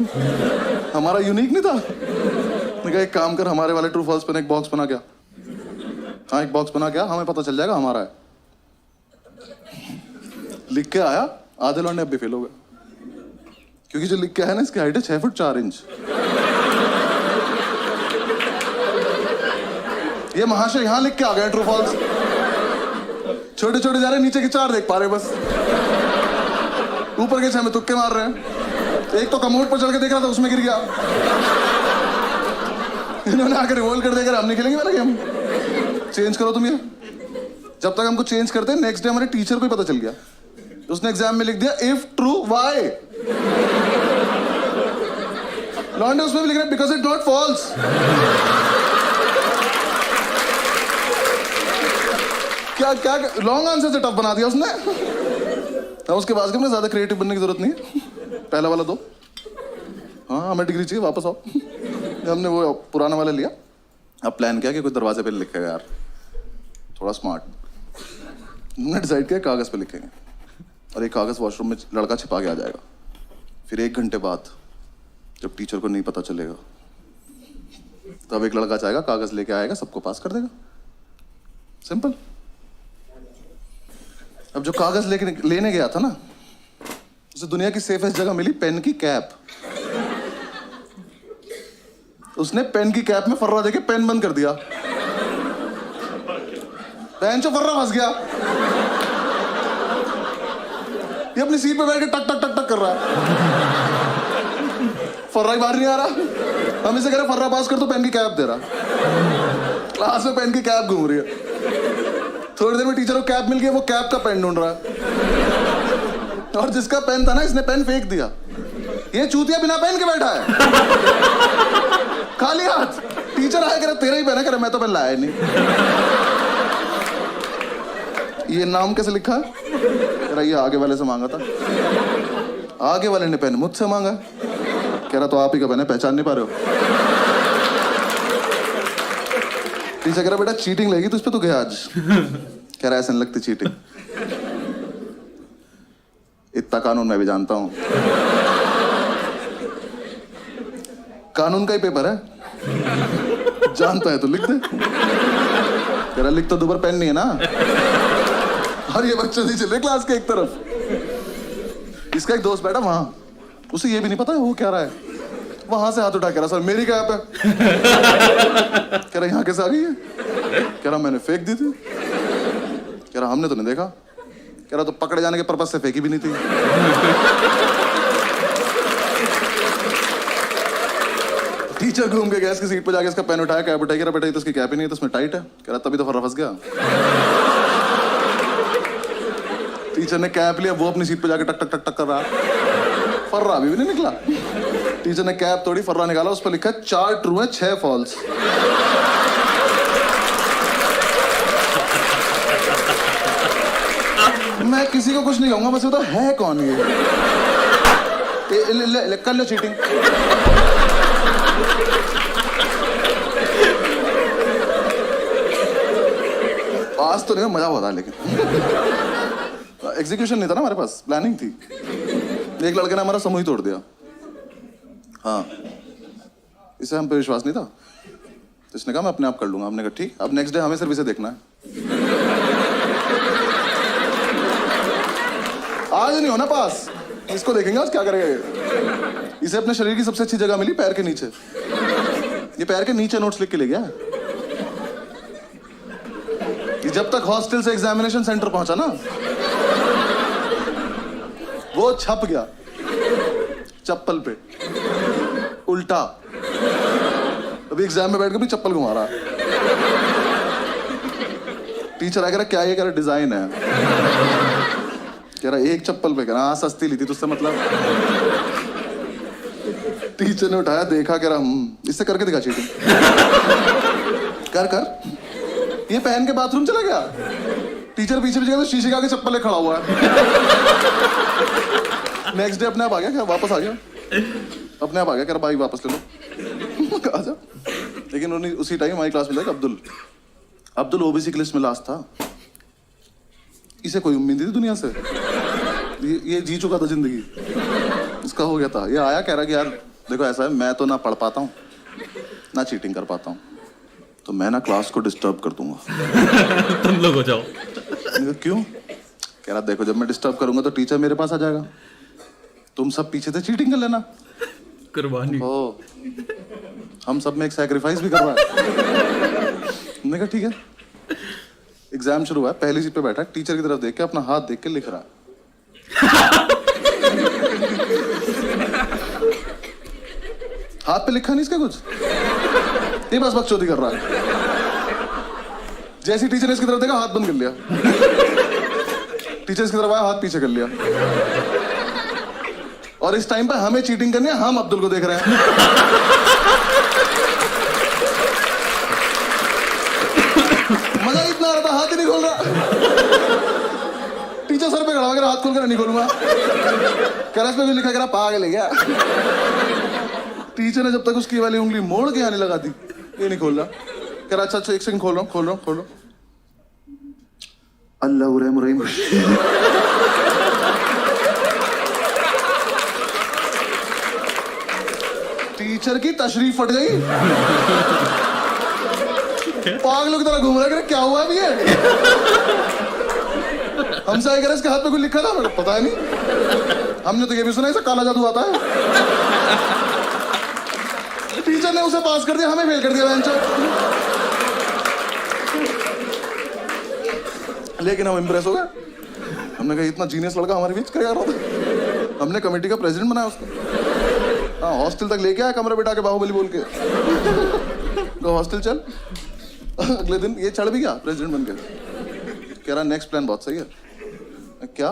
[SPEAKER 4] हमारा यूनिक नहीं था। मैंने कहा एक काम कर, हमारे वाले ट्रू फॉल्स पर एक बॉक्स बना क्या। हाँ, एक बॉक्स बना क्या, हमें पता चल जाएगा हमारा है। लिख के आया, आधे लौंडे अब भी फेल हो गए, क्योंकि जो लिख के आया ना, इसकी हाइट है 6 फुट 4 इंच। ये महाशय यहाँ लिख के आ गए ट्रू फॉल्स। छोटे छोटे जा रहे, नीचे के 4 देख पा रहे बस, ऊपर के 6 में तुक्के मार रहे हैं। एक तो कमोड पर चढ़ के देख रहा था, उसमें गिर गया। इन्होंने आकर रिवोल्ट कर देकर हम नहीं खेलेंगे वाला गेम, चेंज करो तुम ये। जब तक हमको चेंज करते, नेक्स्ट डे हमारे टीचर को ही पता चल गया। उसने एग्जाम में लिख दिया इफ ट्रू वाई। लॉन्डे उसमें भी लिख रहे बिकॉज इट नॉट फॉल्स। क्या क्या लॉन्ग आंसर से टफ बना दिया उसने। तो उसके बाद हमने ज्यादा क्रिएटिव बनने की जरूरत नहीं है, पहला वाला दो। हाँ, हमें डिग्री चाहिए, वापस आओ। हमने वो पुराना वाला लिया। अब प्लान किया कि कोई दरवाजे पे लिखेगा यार, थोड़ा स्मार्ट। हमने डिसाइड किया कागज पे लिखेंगे और एक कागज वॉशरूम में लड़का छिपा के आ जाएगा। फिर 1 घंटे बाद जब टीचर को नहीं पता चलेगा, तब एक लड़का जाएगा, कागज लेके आएगा, सबको पास कर देगा। सिंपल। अब जो कागज लेने गया था ना, उसे दुनिया की सेफेस्ट जगह मिली, पेन की कैप। उसने पेन की कैप में फर्रा देके पेन बंद कर दिया। पेन से फर्रा फंस गया। ये अपनी सीट पे बैठ के टक टक टक टक कर रहा है, फर्रा ही बाहर नहीं आ रहा। हम इसे कह रहे फर्रा पास कर तो पेन की कैप दे रहा। क्लास में पेन की कैप घूम रही है। थोड़ी देर में टीचर को कैप मिल गई, वो कैप का पेन ढूंढ रहा है। और जिसका पेन था ना, इसने पेन फेंक दिया। ये चूतिया बिना पेन के बैठा है, खाली हाथ। टीचर आया, कह रहा तेरा ही पेन है, कह रहा मैं तो पेन लाया नहीं। ये नाम कैसे लिखा है, कह रहा ये आगे वाले से मांगा था। आगे वाले ने पेन मुझसे मांगा, कह रहा तो आप ही का पेन है, पहचान नहीं पा रहे हो। टीचर कह रहा बेटा चीटिंग लगी तुझ पे, तो गया आज। कह रहा ऐसे नहीं लगती चीटिंग, इतना कानून मैं भी जानता हूं। कानून का ही पेपर है, जानता है तो लिख दे। कह रहा लिख तो दो, पर पेन नहीं है ना। और ये बच्चे नहीं चल रहे क्लास के एक तरफ। इसका एक दोस्त बैठा वहां, उसे ये भी नहीं पता है वो क्या रहा है। वहां से हाथ उठा, कह रहा सर मेरी कैप है। कह रहा यहाँ कैसे आ गई है। कह रहा मैंने फेंक दी थी। कह रहा हमने तो नहीं देखा। कह रहा तो पकड़े जाने के पर्पस से फेंकी भी नहीं थी। टीचर घूम के गैस की सीट पर जाके इसका पेन उठाया, कैप उठाई, कह रहा बेटा ये तो इसकी कैप ही नहीं है, तो इसमें टाइट है। कह रहा तभी तो फर्रा फंस गया। टीचर ने कैप लिया, वो अपनी सीट पे जाके टक टक टक टक कर रहा, फर्रा अभी भी नहीं निकला। टीचर ने कैप तोड़ी, फर्रा निकाला, उस पर लिखा 4 ट्रू है 6 फॉल्स। मैं किसी को कुछ नहीं कहूंगा, बस बताओ है कौन ये। ले, कर लो चीटिंग। पास तो नहीं, मजा हुआ था, लेकिन एग्जीक्यूशन नहीं था ना हमारे पास, प्लानिंग थी। एक लड़के ने हमारा समूह ही तोड़ दिया। हाँ, इसे हम पे विश्वास नहीं था, तो इसने कहा मैं अपने आप कर लूंगा। हमने कहा ठीक। अब नेक्स्ट डे हमें सिर्फ इसे देखना है। आज नहीं होना पास, इसको देखेंगे आज क्या करेगा ये। इसे अपने शरीर की सबसे अच्छी जगह मिली, पैर के नीचे। ये पैर के नीचे नोट्स लिख के ले गया। ये जब तक हॉस्टल से एग्जामिनेशन सेंटर पहुंचा ना, वो छप गया चप्पल पे। उल्टा। अभी एग्जाम में बैठ के भी चप्पल घुमा रहा। टीचर आ कह रहा क्या ये, कह रहा डिजाइन है। कह रहा एक चप्पल पे, कह रहा हाँ सस्ती ली थी तुझसे मतलब। टीचर ने उठाया देखा, कह रहा इससे करके दिखा चीटिंग। कर ये पहन के बाथरूम चला गया। टीचर पीछे तो शीशे के आगे चप्पल ले खड़ा हुआ है। नेक्स्ट डे अपने आप आ गया, क्या वापस आ गया, अपने आप आ गया, कह रहा भाई वापस ले लो। आजा। लेकिन उन्हें उसी टाइम हमारी क्लास में था अब्दुल ओबीसी की लिस्ट में लास्ट था। इसे कोई उम्मीद नहीं थी दुनिया से। ये जी चुका था जिंदगी, इसका हो गया था। ये आया कह रहा कि यार देखो ऐसा है, मैं तो ना पढ़ पाता हूँ ना चीटिंग कर पाता हूँ, तो मैं ना क्लास को डिस्टर्ब कर दूंगा।
[SPEAKER 1] तुम लोग हो जाओ।
[SPEAKER 4] क्यों? कह रहा देखो जब मैं डिस्टर्ब करूंगा तो टीचर मेरे पास आ जाएगा, तुम सब पीछे से चीटिंग कर लेना।
[SPEAKER 1] कुर्बानी।
[SPEAKER 4] ओ, हम सब में एक सैक्रिफाइस भी कर रहा है। मैंने कहा ठीक है। एग्जाम शुरू हुआ, पहली सीट पे बैठा, टीचर की तरफ देख के अपना हाथ देख के लिख रहा है। हाथ पे लिखा नहीं इसका कुछ, ये बस बकचोदी कर रहा है। जैसे टीचर ने इसकी तरफ देखा हाथ बंद कर लिया। टीचर इसकी तरफ आया हाथ पीछे कर लिया। और इस टाइम पे हमें चीटिंग करनी है, हम अब्दुल को देख रहे हैं। मजा इतना आ रहा था, हाथ ही नहीं खोल रहा। टीचर सर पे खड़ा होकर हाथ खोल कर नहीं खोलूंगा। करस पे भी लिखा करा पागल है क्या। टीचर ने जब तक उसकी वाली उंगली मोड़ के आने लगा दी, ये नहीं खोल रहा। कह रहा अच्छा एक सेकंड खोल रहा हूं। अल्लाह रहीम। टीचर की तशरीफ फट गई। पागलों की तरह घूम रहा है, क्या हुआ अभी ये? हमसे आए इसके हाथ पे कुछ लिखा था, पता है नहीं। हमने तो ये भी सुना इसे काला जादू आता है। टीचर ने उसे पास कर दिया, हमें फेल कर दिया बेंच। लेकिन हम इंप्रेस हो गए। हमने कहा इतना जीनियस लड़का हमारे बीच क्या कर रहा था। हमने कमेटी का प्रेसिडेंट बनाया उसको। हाँ, हॉस्टल तक लेके आया, कमरे बिठा के बाहुबली बोल के। तो हॉस्टल चल। अगले दिन ये चढ़ भी गया प्रेसिडेंट बन के। कह रहा नेक्स्ट प्लान बहुत सही है। क्या?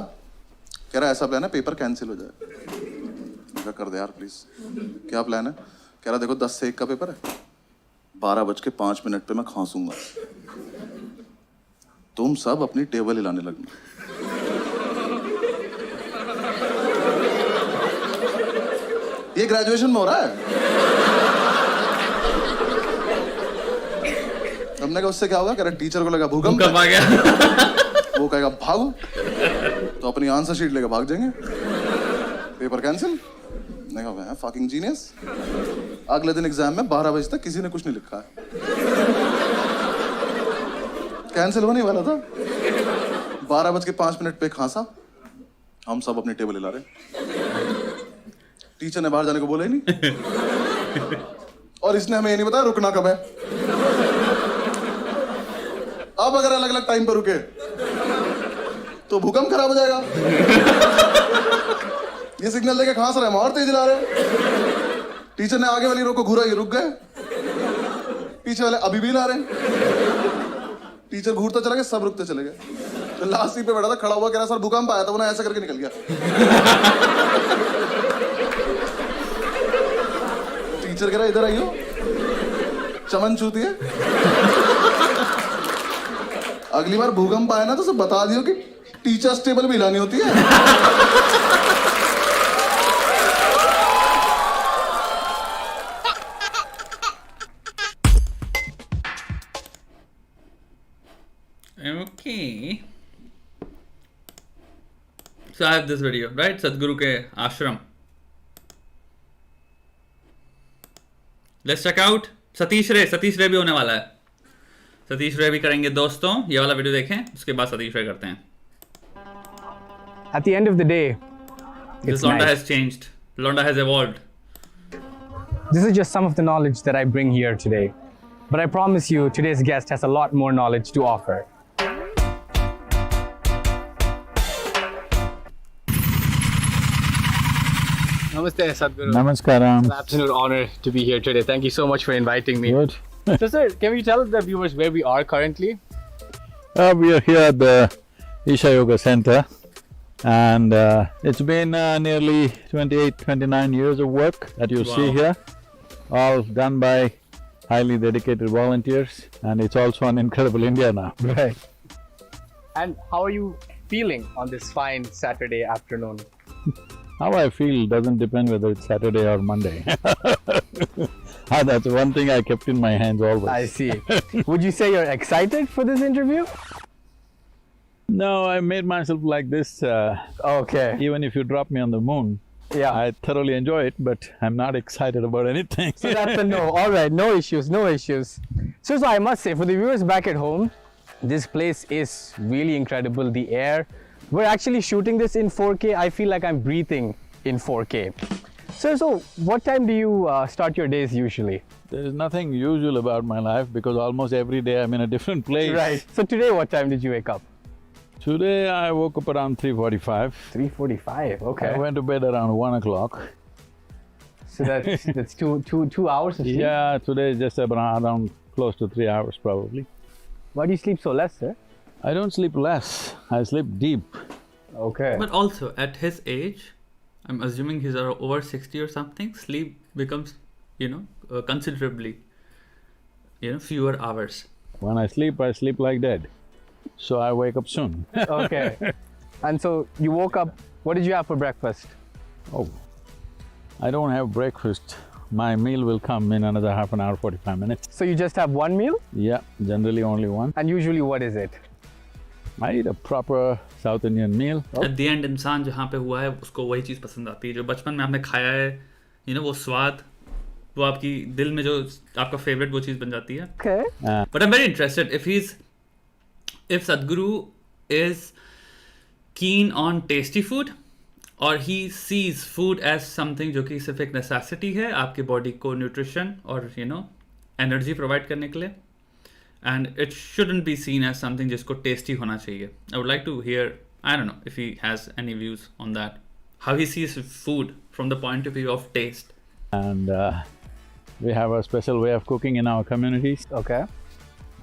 [SPEAKER 4] कह रहा ऐसा प्लान है पेपर कैंसिल हो जाए। कर दे यार प्लीज। क्या प्लान है? कह रहा देखो 10 से 1 का पेपर है, 12:05 पे मैं खांसूंगा, तुम सब अपनी टेबल हिलाने लगना। ये ग्रेजुएशन में हो रहा है। हमने कहा उससे क्या होगा? कह रहा टीचर को लगा भूकंप आ गया। वो कहेगा भागो, तो अपनी आंसर शीट लेकर भाग जाएंगे, पेपर कैंसिल। नहीं कहा फकिंग जीनियस। अगले दिन एग्जाम में 12 बजे तक किसी ने कुछ नहीं लिखा है। कैंसिल होने वाला था, 12:05 पे खांसा। हम सब अपनी टेबल हिला रहे। टीचर ने बाहर जाने को बोला ही नहीं। और इसने हमें ये नहीं बताया रुकना कब है। अब अगर अलग अलग टाइम पर रुके तो भूकंप खराब हो जाएगा। ये सिग्नल लेके खांस रहे, हम और तेज हिला रहे। टीचर ने आगे वाली रो को घूरा, ये रुक गए। पीछे वाले अभी भी हिला रहे। टीचर घूरता चला गया, सब रुकते चले गए। तो लास्ट सीट पे बैठा था, खड़ा हुआ, कह रहा सर भूकंप आया था, वो ना ऐसा करके निकल गया। टीचर कह रहा इधर आइयो, चमन चूती है। अगली बार भूकंप आए ना तो सब बता दियो कि टीचर्स टेबल भी हिलानी होती है।
[SPEAKER 1] Okay. So I have this video, right? Sadhguru के आश्रम. Let's check out. सतीश रे भी होने वाला है। सतीश रे भी करेंगे दोस्तों। ये वाला वीडियो देखें, उसके बाद सतीश रे करते हैं।
[SPEAKER 2] At the end of the day,
[SPEAKER 1] This Londa has changed. Londa has evolved.
[SPEAKER 2] this is just some of the knowledge that I bring here today. But I promise you, today's guest has a lot more knowledge to offer. Namaste, Sadhguru.
[SPEAKER 5] Namaskaram.
[SPEAKER 2] It's an absolute honor to be here today. Thank you so much for inviting me.
[SPEAKER 5] Good.
[SPEAKER 2] So, sir, can we tell the viewers where we are currently?
[SPEAKER 5] We are here at the Isha Yoga Center, and it's been nearly 28, 29 years of work that you see here, all done by highly dedicated volunteers, and it's also an incredible India now.
[SPEAKER 2] Right. And how are you feeling on this fine Saturday afternoon?
[SPEAKER 5] How I feel doesn't depend whether it's Saturday or Monday. That's one thing I kept in my hands always.
[SPEAKER 2] I see. Would you say you're excited for this interview?
[SPEAKER 5] No, I made myself like this.
[SPEAKER 2] Okay.
[SPEAKER 5] Even if you drop me on the moon,
[SPEAKER 2] Yeah.
[SPEAKER 5] I thoroughly enjoy it, but I'm not excited about anything.
[SPEAKER 2] So that's a no. All right, no issues, no issues. So I must say, for the viewers back at home, this place is really incredible. The air. We're actually shooting this in 4K. I feel like I'm breathing in 4K. So what time do you start your days usually?
[SPEAKER 5] There is nothing usual about my life because almost every day I'm in a different place.
[SPEAKER 2] Right. So today, what time did you wake up?
[SPEAKER 5] Today I woke up around 3:45.
[SPEAKER 2] 3:45. Okay.
[SPEAKER 5] I went to bed around 1 o'clock.
[SPEAKER 2] So that's two hours of sleep?
[SPEAKER 5] Yeah, today is just around close to 3 hours probably.
[SPEAKER 2] Why do you sleep so less, sir?
[SPEAKER 5] I don't sleep less, I sleep deep.
[SPEAKER 2] Okay.
[SPEAKER 1] But also, at his age, I'm assuming he's over 60 or something, sleep becomes, considerably, fewer hours.
[SPEAKER 5] When I sleep like dead. So I wake up soon.
[SPEAKER 2] Okay. And so you woke up, what did you have for breakfast?
[SPEAKER 5] Oh, I don't have breakfast. My meal will come in another half an hour, 45 minutes.
[SPEAKER 2] So you just have one meal?
[SPEAKER 5] Yeah, generally only one.
[SPEAKER 2] And usually what is it?
[SPEAKER 5] I eat a proper South Indian meal.
[SPEAKER 1] At the end इंसान जहाँ पे हुआ है उसको वही चीज़ पसंद आती है जो बचपन में आपने खाया है वो स्वाद वो आपकी दिल में जो आपका फेवरेट वो चीज़ बन जाती है.
[SPEAKER 2] Okay.
[SPEAKER 1] But I am very interested if Sadhguru is keen on tasty food or he sees food as something जो कि सिर्फ एक necessity है आपके बॉडी को न्यूट्रिशन और एनर्जी प्रोवाइड करने के लिए, and it shouldn't be seen as something जिसको tasty होना चाहिए. I would like to hear, I don't know if he has any views on that, how he sees food from the point of view of taste.
[SPEAKER 5] And we have a special way of cooking in our communities.
[SPEAKER 2] Okay.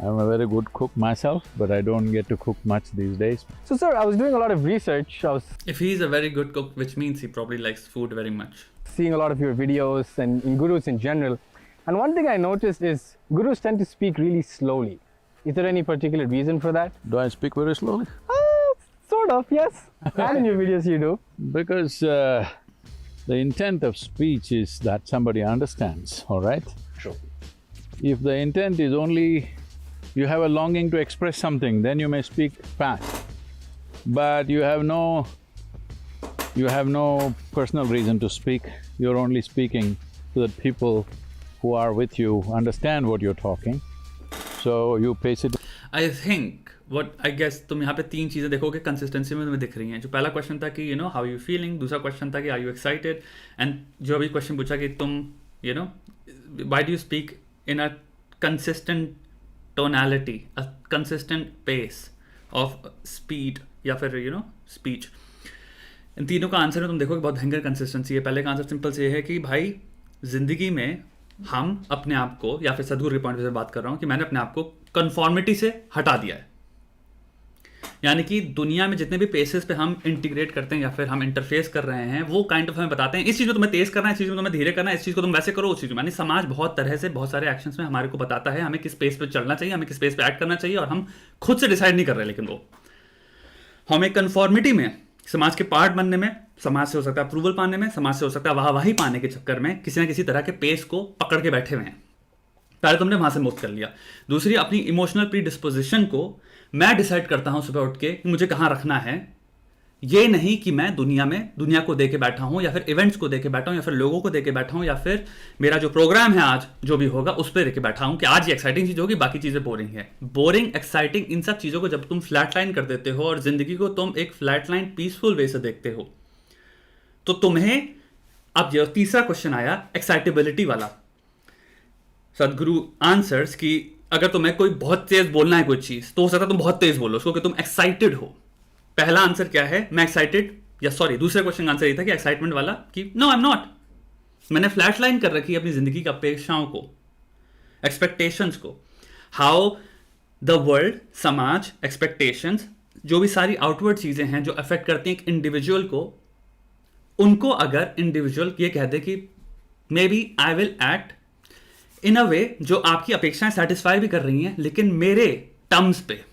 [SPEAKER 5] I'm a very good cook myself, but I don't get to cook much these days.
[SPEAKER 2] So sir, I was doing a lot of research. I was
[SPEAKER 1] If he is a very good cook, which means he probably likes food very much.
[SPEAKER 2] seeing a lot of your videos and in gurus in general. And one thing I noticed is gurus tend to speak really slowly. Is there any particular reason for that?
[SPEAKER 5] Do I speak very slowly?
[SPEAKER 2] Sort of, yes. And in your videos you do.
[SPEAKER 5] Because the intent of speech is that somebody understands, all right?
[SPEAKER 2] True.
[SPEAKER 5] If the intent is only you have a longing to express something, then you may speak fast. But you have no personal reason to speak. You're only speaking so that people who are with you understand what you're talking. So you pace it.
[SPEAKER 1] I think what I guess तुम यहाँ पे 3 चीज़ें देखोगे consistency में तुम्हें दिख रही हैं. जो पहला क्वेश्चन था कि हाउ यू फीलिंग, दूसरा क्वेश्चन था कि आर यू एक्साइटेड, एंड जो अभी क्वेश्चन पूछा कि तुम why do you speak in a consistent tonality, a consistent pace of speed या फिर स्पीच. इन तीनों का आंसर है तुम देखोगे बहुत भयंकर कंसिस्टेंसी है. पहले का आंसर सिंपल से है कि भाई जिंदगी में हम अपने आप को, या फिर सदगुरु के पॉइंट से बात कर रहा हूँ कि मैंने अपने आप को कन्फॉर्मिटी से हटा दिया है. यानी कि दुनिया में जितने भी पेसेस पे हम इंटीग्रेट करते हैं या फिर हम इंटरफेस कर रहे हैं वो काइंड ऑफ हमें बताते हैं इस चीज़ को तुम्हें तेज करना है, इस चीज़ को तुम्हें धीरे करना है, इस चीज़ को तुम वैसे करो, उस चीज़ में. यानी समाज बहुत तरह से बहुत सारे एक्शंस में हमारे को बताता है हमें किस पेस पे चलना चाहिए, हमें किस पेस पे एक्ट करना चाहिए, और हम खुद से डिसाइड नहीं कर रहे. लेकिन वो हमें कन्फॉर्मिटी में, समाज के पार्ट बनने में, समाज से हो सकता है अप्रूवल पाने में, समाज से हो सकता है वाहवाही पाने के चक्कर में किसी ना किसी तरह के पेस को पकड़ के बैठे हुए हैं. पहले तुमने वहां से मुक्त कर लिया. दूसरी, अपनी इमोशनल प्री डिस्पोजिशन को मैं डिसाइड करता हूं सुबह उठ के कि मुझे कहां रखना है. ये नहीं कि मैं दुनिया को दे के बैठा हूं या फिर इवेंट्स को दे के बैठा हूं या फिर लोगों को दे के बैठा हूं या फिर मेरा जो प्रोग्राम है आज जो भी होगा उस पर दे के बैठा हूं कि आज ये एक्साइटिंग चीज होगी, बाकी चीजें बोरिंग है. बोरिंग, एक्साइटिंग, इन सब चीजों को जब तुम फ्लैट लाइन कर देते हो और जिंदगी को तुम एक फ्लैट लाइन पीसफुल वे से देखते हो तो तुम्हें अब ये तीसरा क्वेश्चन आया एक्साइटेबिलिटी वाला. सदगुरु आंसर्स कि अगर तुम्हें कोई बहुत तेज बोलना है कोई चीज तो हो सकता है तुम बहुत तेज बोलो उसको कि तुम एक्साइटेड हो. पहला आंसर क्या है, मैं एक्साइटेड या सॉरी दूसरे क्वेश्चन का आंसर ये था कि एक्साइटमेंट वाला कि नो आई एम नॉट. मैंने फ्लैश लाइन कर रखी है अपनी जिंदगी की अपेक्षाओं को, एक्सपेक्टेशंस को. हाउ द वर्ल्ड, समाज, एक्सपेक्टेशंस, जो भी सारी आउटवर्ड चीजें हैं जो अफेक्ट करती हैं एक इंडिविजुअल को, उनको अगर इंडिविजुअल ये कह दे कि maybe I will act in a way जो आपकी अपेक्षाएं सेटिस्फाई भी कर रही हैं लेकिन मेरे टर्म्स पे,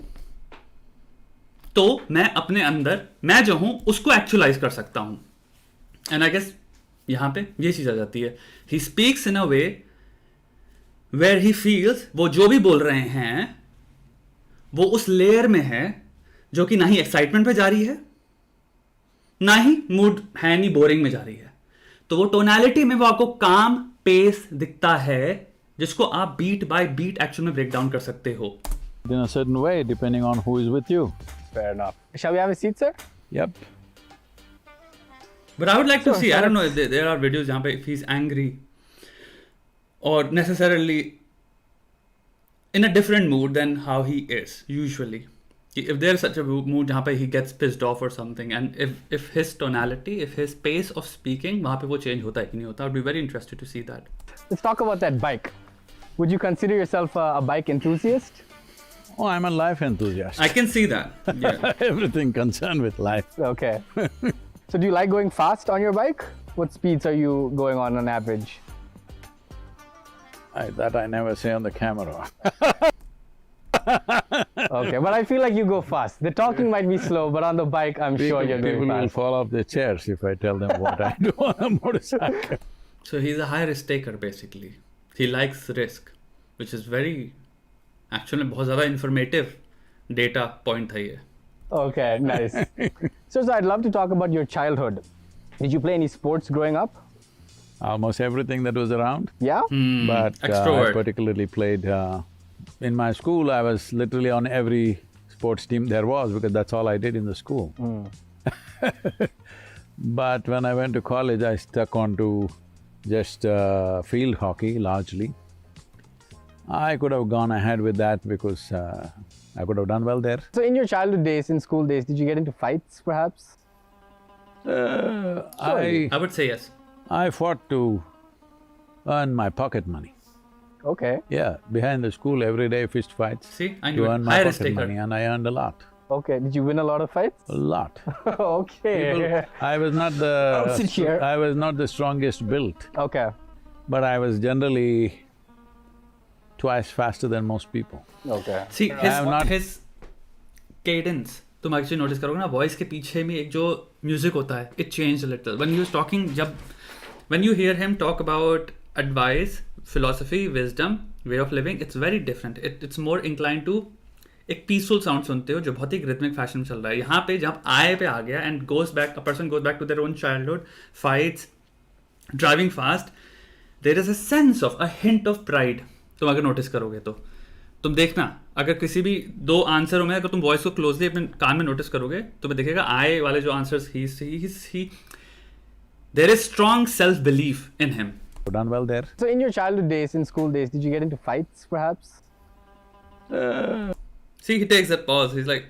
[SPEAKER 1] तो मैं अपने अंदर मैं जो हूं उसको एक्चुअलाइज कर सकता हूं. एंड आई गेस यहां पे ये चीज आ जाती है. He speaks in a way where he feels, वो जो भी बोल रहे हैं वो उस लेयर में है जो कि ना ही एक्साइटमेंट पे जा रही है ना ही मूड है नहीं बोरिंग में जा रही है. तो वो टोनैलिटी में वो आपको काम पेस दिखता है जिसको आप बीट बाय बीट एक्चुअल में ब्रेक डाउन कर सकते हो.
[SPEAKER 5] In a certain way, depending on who is with you.
[SPEAKER 2] Fair enough. Shall we have a seat, sir?
[SPEAKER 5] Yep.
[SPEAKER 1] But I would like to see, I don't know, there are videos जहाँ पे if he's angry or necessarily in a different mood than how he is usually. If there's such a mood जहाँ पे he gets pissed off or something, and if his tonality, if his pace of speaking वहाँ पे वो change होता है कि नहीं होता, I'd be very interested to see that.
[SPEAKER 2] Let's talk about that bike. Would you consider yourself a bike enthusiast?
[SPEAKER 5] Oh, I'm a life enthusiast.
[SPEAKER 1] I can see that. Yeah.
[SPEAKER 5] Everything concerned with life.
[SPEAKER 2] Okay. So do you like going fast on your bike? What speeds are you going on average?
[SPEAKER 5] That I never say on the camera.
[SPEAKER 2] Okay, but I feel like you go fast. The talking might be slow, but on the bike, I'm sure you're
[SPEAKER 5] People
[SPEAKER 2] going
[SPEAKER 5] will
[SPEAKER 2] fast.
[SPEAKER 5] fall off their chairs if I tell them what I do on a motorcycle.
[SPEAKER 1] So he's a high risk taker basically. He likes risk, which is very actually बहुत ज़्यादा informative data point है ये.
[SPEAKER 2] Okay, nice. So I'd love to talk about your childhood. Did you play any sports growing up?
[SPEAKER 5] Almost everything that was around.
[SPEAKER 2] Yeah?
[SPEAKER 5] But I
[SPEAKER 1] Extrovert.
[SPEAKER 5] particularly played in my school. I was literally on every sports team there was because that's all I did in the school. But when I went to college, I stuck on to just field hockey largely. I could have gone ahead with that because I could have done well there.
[SPEAKER 2] So in your childhood days, in school days, did you get into fights perhaps?
[SPEAKER 1] I would say yes.
[SPEAKER 5] I fought to earn my pocket money.
[SPEAKER 2] Okay.
[SPEAKER 5] Yeah, behind the school every day fist fights.
[SPEAKER 1] See, I
[SPEAKER 5] to
[SPEAKER 1] knew
[SPEAKER 5] earn
[SPEAKER 1] it.
[SPEAKER 5] my
[SPEAKER 1] High risk
[SPEAKER 5] pocket
[SPEAKER 1] taker.
[SPEAKER 5] money, and I earned a lot.
[SPEAKER 2] Okay. Did you win a lot of fights?
[SPEAKER 5] A lot.
[SPEAKER 2] Okay.
[SPEAKER 5] I was not
[SPEAKER 2] I'll sit here.
[SPEAKER 5] I was not the strongest built,
[SPEAKER 2] Okay.
[SPEAKER 5] but I was generally twice faster than most people.
[SPEAKER 2] Okay.
[SPEAKER 1] See,
[SPEAKER 5] not-
[SPEAKER 1] his cadence, तुम actually notice करोगे ना, voice के पीछे में एक जो music होता है, it change little when you talking. जब when you hear him talk about advice, philosophy, wisdom, way of living, it's very different. It's more incline to एक पीसफुल साउंड सुनते हो जो बहुत ही रिथमिक फैशन में चल रहा है. यहाँ पे जब आए पे आ गया and goes back, a person goes back to their own childhood, fights, driving fast, there is a sense of, a hint of pride. तुम अगर नोटिस करोगे तो तुम देखना, अगर किसी भी दो आंसरों में अगर तुम वॉइस को क्लोजली अपने कान में नोटिस करोगे तो तुम्हें दिखेगा आए वाले जो answers he there is strong self belief in him.
[SPEAKER 5] Done well there.
[SPEAKER 2] So in your childhood days, in school days, did you get into fights perhaps?
[SPEAKER 1] See, he takes that pause. He's like,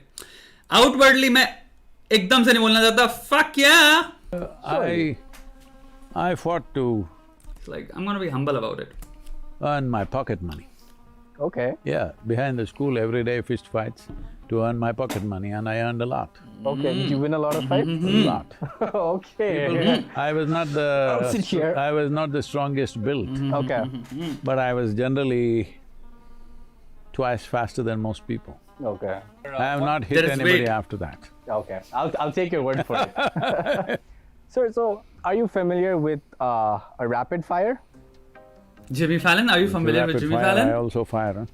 [SPEAKER 1] outwardly मैं एकदम से नहीं बोलना चाहता, fuck yeah.
[SPEAKER 5] I fought to
[SPEAKER 1] It's like, I'm gonna be humble about it.
[SPEAKER 5] earn my pocket money.
[SPEAKER 2] Okay.
[SPEAKER 5] Yeah, behind the school every day fist fights to earn my pocket money, and I earned a lot.
[SPEAKER 2] Okay. Did you win a lot of fights?
[SPEAKER 5] A lot.
[SPEAKER 2] Okay.
[SPEAKER 5] I was not the
[SPEAKER 2] I'll sit here.
[SPEAKER 5] I was not the strongest built,
[SPEAKER 2] Okay.
[SPEAKER 5] but I was generally twice faster than most people.
[SPEAKER 2] Okay.
[SPEAKER 5] I have not hit
[SPEAKER 1] There is
[SPEAKER 5] anybody
[SPEAKER 1] weight.
[SPEAKER 5] after that.
[SPEAKER 2] Okay. I'll take your word for it. Sir, so are you familiar with a rapid fire?
[SPEAKER 1] Jimmy Fallon, are you familiar with
[SPEAKER 5] Rapid
[SPEAKER 1] Jimmy
[SPEAKER 5] fire,
[SPEAKER 1] Fallon?
[SPEAKER 5] I also fire, huh?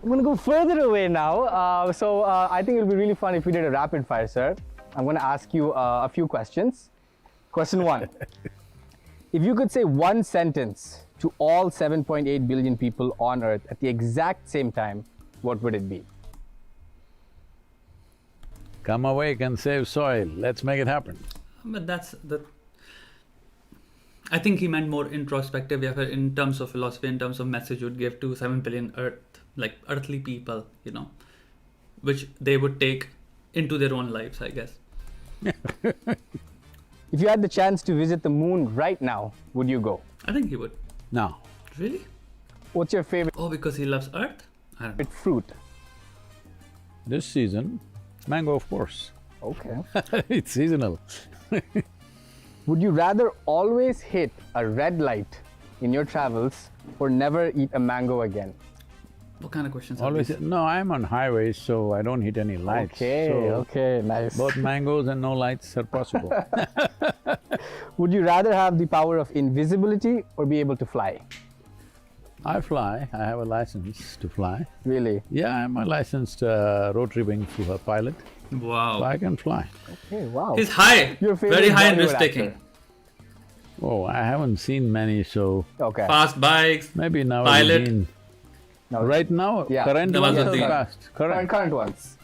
[SPEAKER 2] I'm gonna go further away now. So I think it'll be really fun if we did a rapid fire, sir. I'm gonna ask you a few questions. Question 1. If you could say one sentence to all 7.8 billion people on Earth at the exact same time, what would it be?
[SPEAKER 5] Come awake and save soil. Let's make it happen.
[SPEAKER 1] But that's the. I think he meant more introspective, yeah, in terms of philosophy, in terms of message you would give to 7 billion like earthly people, you know, which they would take into their own lives, I guess.
[SPEAKER 2] If you had the chance to visit the moon right now, would you go?
[SPEAKER 1] I think he would.
[SPEAKER 5] No.
[SPEAKER 1] Really?
[SPEAKER 2] What's your favorite
[SPEAKER 1] Oh, because he loves Earth? I don't know.
[SPEAKER 2] fruit?
[SPEAKER 5] This season, mango, of course.
[SPEAKER 2] Okay.
[SPEAKER 5] It's seasonal.
[SPEAKER 2] Would you rather always hit a red light in your travels or never eat a mango again?
[SPEAKER 1] What kind of questions are
[SPEAKER 5] Always.
[SPEAKER 1] these?
[SPEAKER 5] No, I'm on highways, so I don't hit any lights. So
[SPEAKER 2] Okay, nice.
[SPEAKER 5] both mangoes and no lights are possible.
[SPEAKER 2] Would you rather have the power of invisibility or be able to fly?
[SPEAKER 5] I fly. I have a license to fly.
[SPEAKER 2] Really?
[SPEAKER 5] Yeah, I'm a licensed rotary wing pilot, so
[SPEAKER 1] Wow.
[SPEAKER 5] I can fly.
[SPEAKER 2] Okay, wow.
[SPEAKER 1] He's high.
[SPEAKER 2] Your favorite
[SPEAKER 1] Very high in
[SPEAKER 2] Bollywood
[SPEAKER 1] risk taking.
[SPEAKER 2] actor?
[SPEAKER 5] Oh, I haven't seen many, so
[SPEAKER 2] Okay.
[SPEAKER 1] Fast bikes.
[SPEAKER 5] maybe now.
[SPEAKER 1] Pilot.
[SPEAKER 2] Now,
[SPEAKER 5] Right now,
[SPEAKER 2] Yeah.
[SPEAKER 5] current ones are
[SPEAKER 1] Nawazuddin.
[SPEAKER 5] fast. Correct.
[SPEAKER 2] current ones.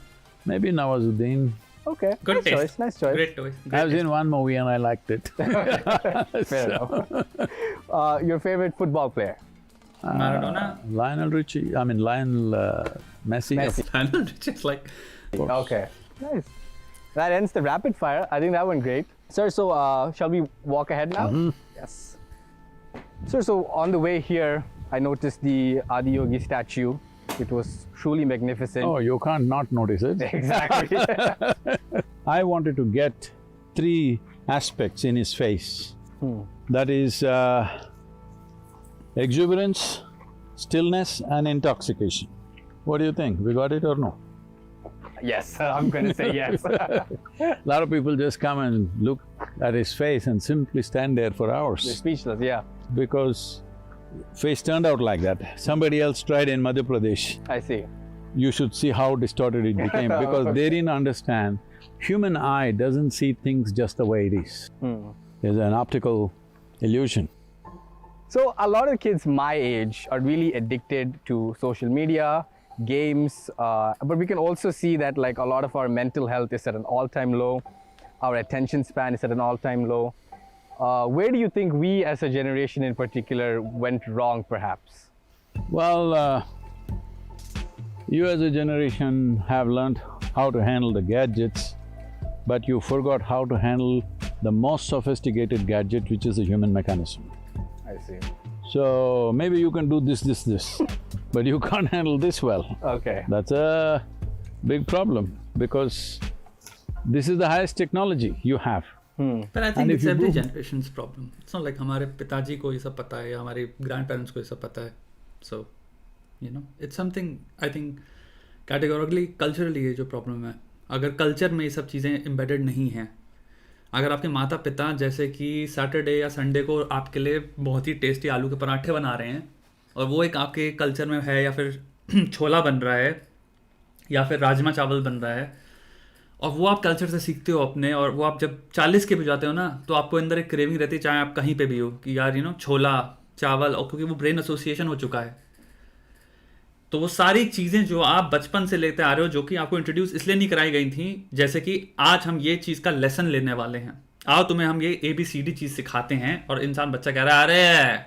[SPEAKER 5] Maybe Nawazuddin.
[SPEAKER 2] Okay.
[SPEAKER 1] Good
[SPEAKER 2] nice
[SPEAKER 1] taste.
[SPEAKER 2] choice. Nice choice.
[SPEAKER 1] Great choice.
[SPEAKER 5] I've seen one movie and I liked it.
[SPEAKER 2] Fair enough. Your favorite football player?
[SPEAKER 1] Maradona.
[SPEAKER 5] Lionel Richie. I mean Lionel Messi.
[SPEAKER 2] Messi.
[SPEAKER 1] I know, it's just like
[SPEAKER 5] Of course.
[SPEAKER 2] Okay. Nice. That ends the rapid fire. I think that went great. Sir, so shall we walk ahead now? Yes. Sir, so on the way here, I noticed the Adiyogi statue. It was truly magnificent.
[SPEAKER 5] Oh, you can't not notice it.
[SPEAKER 2] Exactly.
[SPEAKER 5] I wanted to get three aspects in his face. That is exuberance, stillness and intoxication. What do you think? We got it or no?
[SPEAKER 2] Yes, I'm going to say yes.
[SPEAKER 5] A lot of people just come and look at his face and simply stand there for
[SPEAKER 2] You're
[SPEAKER 5] hours
[SPEAKER 2] speechless, yeah.
[SPEAKER 5] because face turned out like that. Somebody else tried in Madhya Pradesh.
[SPEAKER 2] I see.
[SPEAKER 5] You should see how distorted it became because they didn't understand human eye doesn't see things just the way it is. There's an optical illusion.
[SPEAKER 2] So a lot of kids my age are really addicted to social media, games, but we can also see that like a lot of our mental health is at an all-time low. Our attention span is at an all-time low. Where do you think we as a generation in particular went wrong perhaps?
[SPEAKER 5] Well, you as a generation have learnt how to handle the gadgets, but you forgot how to handle the most sophisticated gadget, which is the human mechanism.
[SPEAKER 2] I see.
[SPEAKER 5] So maybe you can do this, but you can't handle this well.
[SPEAKER 2] Okay.
[SPEAKER 5] That's a big problem because this is the highest technology you have.
[SPEAKER 1] But I
[SPEAKER 5] And
[SPEAKER 1] think
[SPEAKER 5] if
[SPEAKER 1] it's
[SPEAKER 5] you
[SPEAKER 1] every
[SPEAKER 5] do-
[SPEAKER 1] generation's problem. It's not like हमारे पिताजी को ये सब पता है या हमारे grandparents को ये सब पता है. So, you know, it's something I think categorically, culturally ये जो problem है. अगर culture में ये सब चीज़ें embedded नहीं हैं, अगर आपके माता पिता जैसे कि सैटरडे या संडे को आपके लिए बहुत ही टेस्टी आलू के पराठे बना रहे हैं और वो एक आपके कल्चर में है या फिर छोला बन रहा है या फिर राजमा चावल बन रहा है और वो आप कल्चर से सीखते हो अपने और वो आप जब 40 के भी जाते हो ना तो आपको अंदर एक क्रेविंग रहती है चाहे आप कहीं पे भी हो कि यार छोला चावल और क्योंकि वो ब्रेन एसोसिएशन हो चुका है तो वो सारी चीज़ें जो आप बचपन से लेते आ रहे हो जो कि आपको इंट्रोड्यूस इसलिए नहीं कराई गई थी जैसे कि आज हम ये चीज़ का लेसन लेने वाले हैं आओ तुम्हें हम ये ABCD चीज़ सिखाते हैं और इंसान बच्चा कह रहा है अरे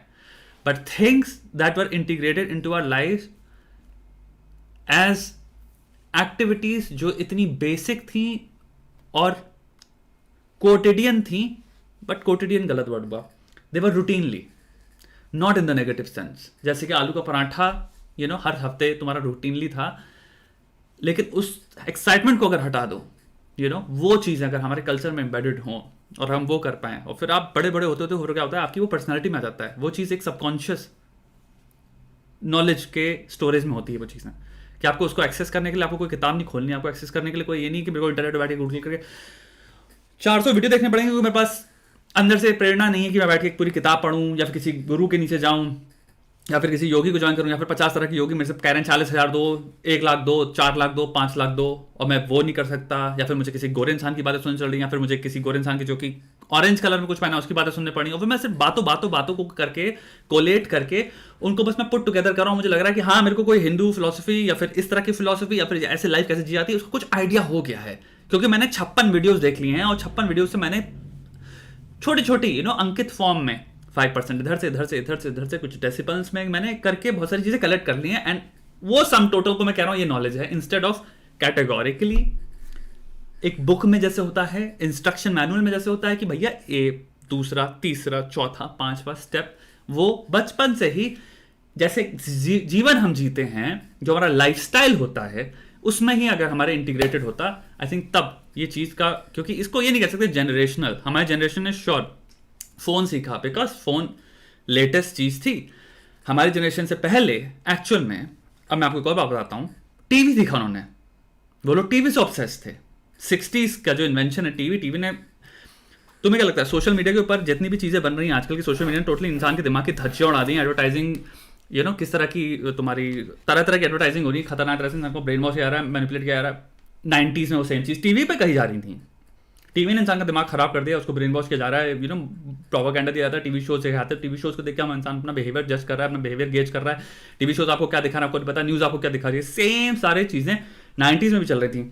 [SPEAKER 1] but things that were integrated into our life as activities जो इतनी बेसिक थी और कोटिडियन थी बट कोटिडियन गलत वर्ड हुआ they were routinely not in the negative sense जैसे कि आलू का पराठा हर हफ्ते तुम्हारा रूटीनली था लेकिन उस एक्साइटमेंट को अगर हटा दो वो चीज़ें अगर हमारे कल्चर में एम्बेडेड हों और हम वो कर पाएँ और फिर आप बड़े बड़े होते हो क्या होता है आपकी वो पर्सनैलिटी में आ जाता है वो चीज़ एक सबकॉन्शियस नॉलेज के स्टोरेज में होती है वो चीज़ें कि आपको उसको एक्सेस करने के लिए आपको कोई किताब नहीं खोलनी आपको एक्सेस करने के लिए कोई ये नहीं कि मेरे को इंटरनेट पर बैठ के गूगल करके 400 वीडियो देखने पड़ेंगे क्योंकि मेरे पास अंदर से प्रेरणा नहीं है कि मैं बैठ के एक पूरी किताब पढूं या फिर किसी गुरु के नीचे जाऊं या फिर किसी योगी को ज्वाइन करूं या फिर 50 तरह के योगी मेरे से कह रहे हैं 40,000 दो 1 लाख दो 4 लाख दो 5 लाख दो और मैं वो नहीं कर सकता या फिर मुझे किसी गोरे इंसान की बातें सुननी चल रही या फिर मुझे किसी गोरे इंसान की जो कि ऑरेंज कलर में कुछ पहना उसकी बातें सुनने पड़ी और फिर मैं सिर्फ बातों को करके कोलेट करके उनको बस मैं पुट टुगेदर कर रहा हूँ मुझे लग रहा है कि हाँ मेरे को कोई हिंदू फिलोसफी या फिर इस तरह की फिलोसफी या फिर ऐसे लाइफ कैसे जी जाती है उसका कुछ आइडिया हो गया है क्योंकि मैंने 56 वीडियोस देख लिए हैं और 56 वीडियो से मैंने छोटी अंकित फॉर्म में 5% इधर से कुछ डेसिबल्स में मैंने करके बहुत सारी चीजें कलेक्ट कर ली हैं एंड वो सम टोटल को मैं कह रहा हूं ये नॉलेज है इंस्टेड ऑफ कैटेगोरिकली एक बुक में जैसे होता है, इंस्ट्रक्शन मैनुअल में जैसे होता है कि भैया ए, दूसरा, तीसरा, चौथा, पांचवा स्टेप, वो बचपन से ही जैसे जीवन हम जीते हैं, जो हमारा लाइफस्टाइल होता है, उसमें ही अगर हमारे इंटीग्रेटेड होता, आई थिंक तब ये चीज का, क्योंकि इसको ये नहीं कह सकते जनरेशनल, हमारे जनरेशन ने श्योर फोन सीखा बिकॉज फोन लेटेस्ट चीज थी। हमारी जनरेशन से पहले एक्चुअल में, अब मैं आपको एक और बात बताता हूं, टीवी सीखा उन्होंने, वो लोग टीवी से ऑब्सेस थे। 60s का जो इन्वेंशन है टीवी ने, तुम्हें क्या लगता है सोशल मीडिया के ऊपर जितनी भी चीजें बन रही हैं आजकल की, सोशल मीडिया ने टोटली इंसान के दिमाग की धज्जियां उड़ा दी हैं। एडवर्टाइजिंग किस तरह की तुम्हारी तरह तरह की एडवर्टाइजिंग हो रही है, खतरनाक तरह से आपको ब्रेन वॉश किया जा रहा है, मैनिपुलेट किया जा रहा है। 90s में वो सेम चीज टीवी पे कही जा रही थी, टीवी ने इंसान का दिमाग खराब कर दिया, उसको ब्रेन वॉश किया जा रहा है, प्रोपेगेंडा दिया जाता है, टीवी शो से आते हैं, टीवी शोज को देख के हम इंसान अपना बिहेवियर जज कर रहा है, अपना बिहेवियर गेज कर रहा है। टीवी शोज आपको क्या दिखा रहा है आपको नहीं पता, न्यूज आपको क्या दिखा रही है, सेम सारी चीजें 90s में भी चल रही थी।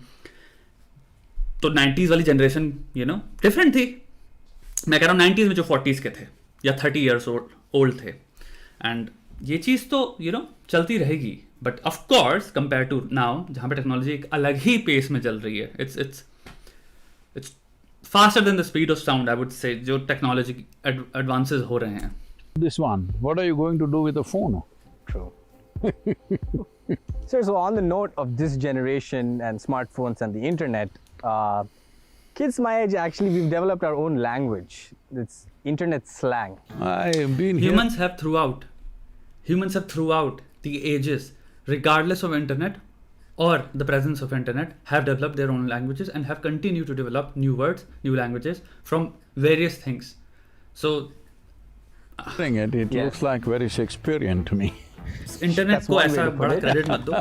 [SPEAKER 1] तो 90s वाली जनरेशन डिफरेंट थी। मैं कह रहा हूँ 90s में जो 40s के थे या 30 ईयर्स ओल्ड थे, एंड ये चीज तो चलती रहेगी, but of course compare to now जहां पे टेक्नोलॉजी एक अलग ही पेस में चल रही है, it's faster than the speed of sound, I would say, जो टेक्नोलॉजी एडवांसेस हो रहे हैं।
[SPEAKER 5] This one, what are you going to do with the phone?
[SPEAKER 2] True. Sir, so on the note of this generation and smartphones and the internet, kids my age, actually, we've developed our own language. It's internet slang.
[SPEAKER 5] I've been here.
[SPEAKER 1] Humans have throughout the ages, regardless of internet or the presence of internet, have developed their own languages and have continued to develop new words, new languages from various things. So,
[SPEAKER 5] It
[SPEAKER 2] Yes.
[SPEAKER 5] looks like very Shakespearean to me.
[SPEAKER 1] internet
[SPEAKER 2] That's
[SPEAKER 1] को
[SPEAKER 2] one way
[SPEAKER 1] ऐसा
[SPEAKER 2] to put
[SPEAKER 1] बड़ा
[SPEAKER 2] it.
[SPEAKER 1] credit मत दो।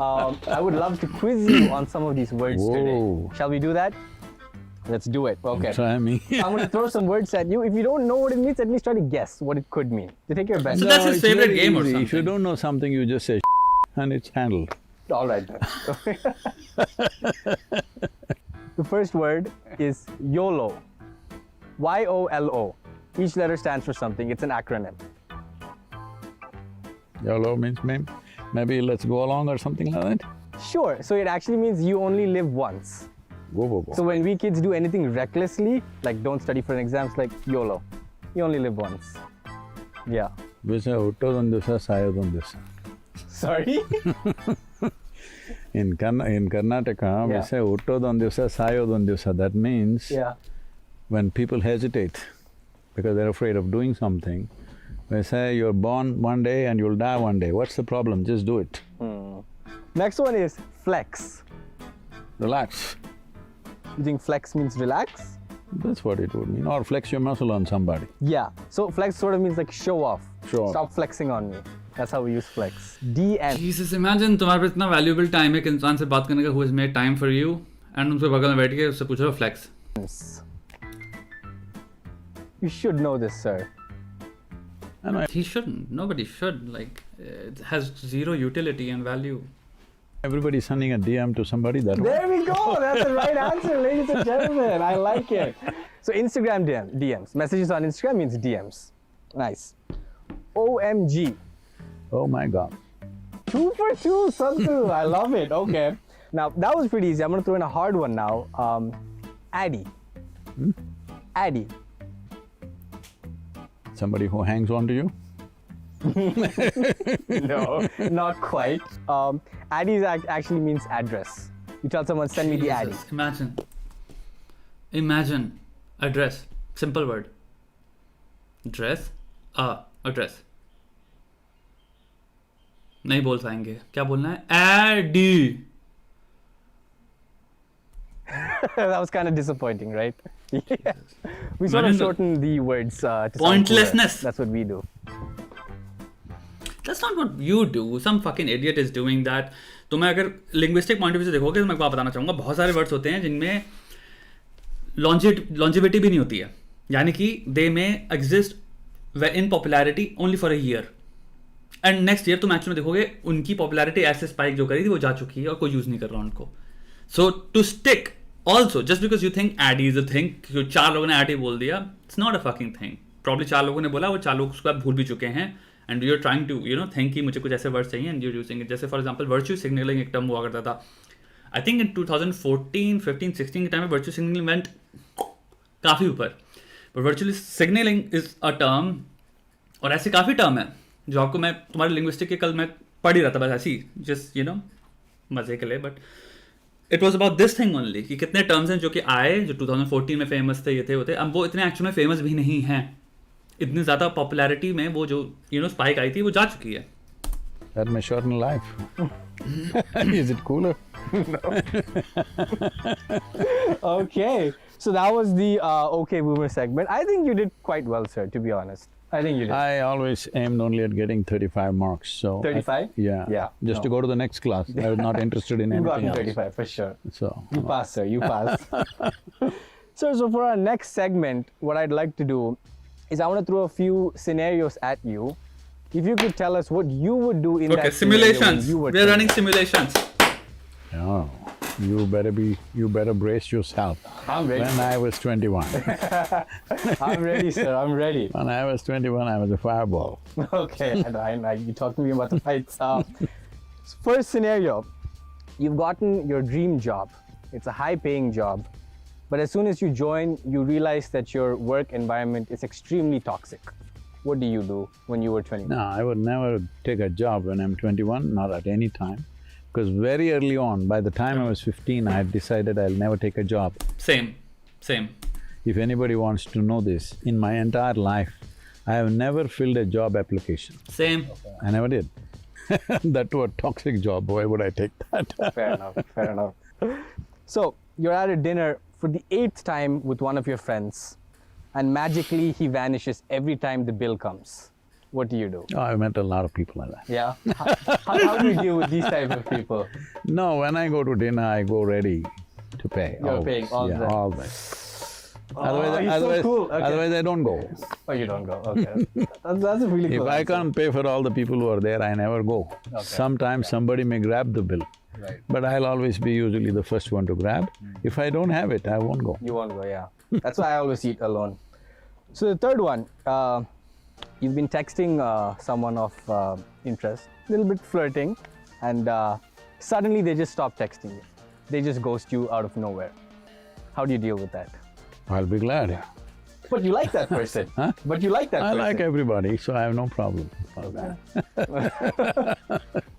[SPEAKER 2] I would love to quiz you on some of these words today.
[SPEAKER 5] Whoa.
[SPEAKER 2] Shall we do that? Let's do it. Okay.
[SPEAKER 5] Try me.
[SPEAKER 2] I'm going to throw some words at you. If you don't know what it means, at least try to guess what it could mean. You take your best.
[SPEAKER 1] So that's his
[SPEAKER 5] it's
[SPEAKER 1] favorite
[SPEAKER 5] very
[SPEAKER 1] game or
[SPEAKER 5] easy. If you
[SPEAKER 1] something.
[SPEAKER 5] don't know something, you just say and it's handled.
[SPEAKER 2] All right then. The first word is YOLO. YOLO. Each letter stands for something. It's an acronym.
[SPEAKER 5] YOLO means maybe let's go along or something like that.
[SPEAKER 2] Sure. So it actually means you only live once.
[SPEAKER 5] Whoa.
[SPEAKER 2] So when we kids do anything recklessly, like don't study for an exam, it's like YOLO. You only live once. Yeah.
[SPEAKER 5] We say huttodondu ದಿವಸ ಸಾಯೋದೊಂದು ದಿವಸ.
[SPEAKER 2] Sorry?
[SPEAKER 5] In Karnataka, we
[SPEAKER 2] Yeah.
[SPEAKER 5] say huttodonದು ದಿವಸ ಸಾಯೋದೊಂದು ದಿವಸ. That means
[SPEAKER 2] Yeah.
[SPEAKER 5] when people hesitate because they're afraid of doing something, they say you're born one day and you'll die one day. What's the problem? Just do it.
[SPEAKER 2] Next one is flex.
[SPEAKER 5] Relax.
[SPEAKER 2] You think flex means relax?
[SPEAKER 5] That's what it would mean. Or flex your muscle on somebody.
[SPEAKER 2] Yeah. So flex sort of means like show off.
[SPEAKER 5] Show off.
[SPEAKER 2] Stop flexing on me. That's how we use flex. DM.
[SPEAKER 1] Jesus, imagine तुम्हारे पास इतना valuable time है कि इंसान से बात करने का, who has made time for you, and उसके बगल में बैठ के उससे पूछो flex.
[SPEAKER 2] You should know this, sir.
[SPEAKER 5] I know
[SPEAKER 1] He shouldn't. Nobody should. Like, it has zero utility and value.
[SPEAKER 5] everybody's sending a DM to somebody that
[SPEAKER 2] There we go. That's the right answer, ladies and gentlemen. I like it. So Instagram DMs. Messages on Instagram means DMs. Nice. OMG.
[SPEAKER 5] Oh my God.
[SPEAKER 2] 2 for 2, Sadhguru. I love it. Okay. Now, that was pretty easy. I'm going to throw in a hard one now. Addy. Addy.
[SPEAKER 5] Somebody who hangs on to you?
[SPEAKER 2] No, not quite. Addy actually means address. You tell someone, send me the Addy.
[SPEAKER 1] Jesus, Imagine. Address. Simple word. Dress. Address. नहीं बोल पाएंगे, क्या बोलना है? Addy.
[SPEAKER 2] That was kind of disappointing, right? Yeah. We sort of shorten the words to sound cooler.
[SPEAKER 1] Pointlessness.
[SPEAKER 2] That's what we do.
[SPEAKER 1] That's not what you do. Some fucking idiot is doing that. तो मैं अगर linguistic point of view से देखोगे तो मैं आपको बताना चाहूँगा, बहुत सारे वर्ड्स होते हैं जिनमें लॉन्जिविटी भी नहीं होती है, यानी कि दे में exist in popularity only for a year and next year तुम एक्चुअली देखोगे उनकी पॉपुलैरिटी ऐसे स्पाइक जो करी थी वो जा चुकी है और कोई यूज नहीं कर रहा उनको. So to stick also just because you think AD is a thing, 4 लोगों ने एडी बोल दिया, it's not a fucking thing. Probably 4 लोगों ने बोला, वो 4 लोग उसको आप भूल भी चुके हैं and you are trying to think कि मुझे कुछ ऐसे वर्ड्स चाहिए एंड यूर यूजिंग इट. जैसे फॉर एग्जाम्पल वर्च्यू सिग्नलिंग एक टर्म हुआ करता था, I think in 2014, 15, 16 के time में virtual signaling went काफ़ी ऊपर. But virtual signaling is a term, और ऐसे काफ़ी term है जो आपको मैं तुम्हारे linguistic के कल मैं पढ़ ही रहा था बस ऐसी just you know मजे के लिए. But it was about this thing only कि कितने terms हैं जो कि आए जो 2014 में famous थे, ये थे वो थे. अब वो इतने actual में famous भी नहीं हैं. इतनी ज़्यादा popularity में वो जो you know spike आई थी वो जा चुकी है.
[SPEAKER 5] That my short in life. Is it cooler?
[SPEAKER 2] Okay, so that was the OK Boomer segment. I think you did quite well, sir, to be honest. I think you did.
[SPEAKER 5] I always aimed only at getting 35 marks, so…
[SPEAKER 2] 35?
[SPEAKER 5] Yeah.
[SPEAKER 2] Yeah.
[SPEAKER 5] Just to go to the next class. I was not interested in
[SPEAKER 2] You got
[SPEAKER 5] anything else.
[SPEAKER 2] 35 for sure.
[SPEAKER 5] So…
[SPEAKER 2] You passed, sir, you passed. Sir, so for our next segment, what I'd like to do is I want to throw a few scenarios at you. If you could tell us what you would do in
[SPEAKER 1] Okay,
[SPEAKER 2] that scenario when
[SPEAKER 1] simulations.
[SPEAKER 2] you were
[SPEAKER 1] We are running simulations.
[SPEAKER 5] Oh, you better brace yourself.
[SPEAKER 2] I'm ready.
[SPEAKER 5] When I was 21.
[SPEAKER 2] I'm ready, sir, I'm ready.
[SPEAKER 5] When I was 21, I was a fireball.
[SPEAKER 2] Okay, you talk to me about the fights. First scenario, you've gotten your dream job. It's a high-paying job. But as soon as you join, you realize that your work environment is extremely toxic. What do you do when you were 21?
[SPEAKER 5] No, I would never take a job when I'm 21, not at any time. Because very early on, by the time I was 15, I had decided I'll never take a job.
[SPEAKER 1] Same.
[SPEAKER 5] If anybody wants to know this, in my entire life, I have never filled a job application.
[SPEAKER 1] Same.
[SPEAKER 5] I never did. That too a toxic job, why would I take that?
[SPEAKER 2] Fair enough, fair enough. So, you're at a dinner for the 8th time with one of your friends, and magically he vanishes every time the bill comes. What do you do?
[SPEAKER 5] Oh, I've met a lot of people like that.
[SPEAKER 2] Yeah? How do you deal with these type of people?
[SPEAKER 5] No, when I go to dinner, I go ready to pay.
[SPEAKER 2] You're
[SPEAKER 5] always.
[SPEAKER 2] paying all
[SPEAKER 5] yeah,
[SPEAKER 2] the…
[SPEAKER 5] always.
[SPEAKER 2] he's so cool. Okay.
[SPEAKER 5] Otherwise I don't go.
[SPEAKER 2] Oh, you don't go, okay. That's a really cool
[SPEAKER 5] If I
[SPEAKER 2] answer.
[SPEAKER 5] can't pay for all the people who are there, I never go.
[SPEAKER 2] Okay.
[SPEAKER 5] Sometimes somebody may grab the bill.
[SPEAKER 2] Right.
[SPEAKER 5] But I'll always be usually the first one to grab. If I don't have it, I won't go.
[SPEAKER 2] You won't go, yeah. That's why I always eat alone. So the third one, you've been texting someone of interest, a little bit flirting, and suddenly they just stop texting you. They just ghost you out of nowhere. How do you deal with that?
[SPEAKER 5] I'll be glad.
[SPEAKER 2] But you like that person.
[SPEAKER 5] Huh?
[SPEAKER 2] But you like that
[SPEAKER 5] I
[SPEAKER 2] person.
[SPEAKER 5] like everybody, so I have no problem for that.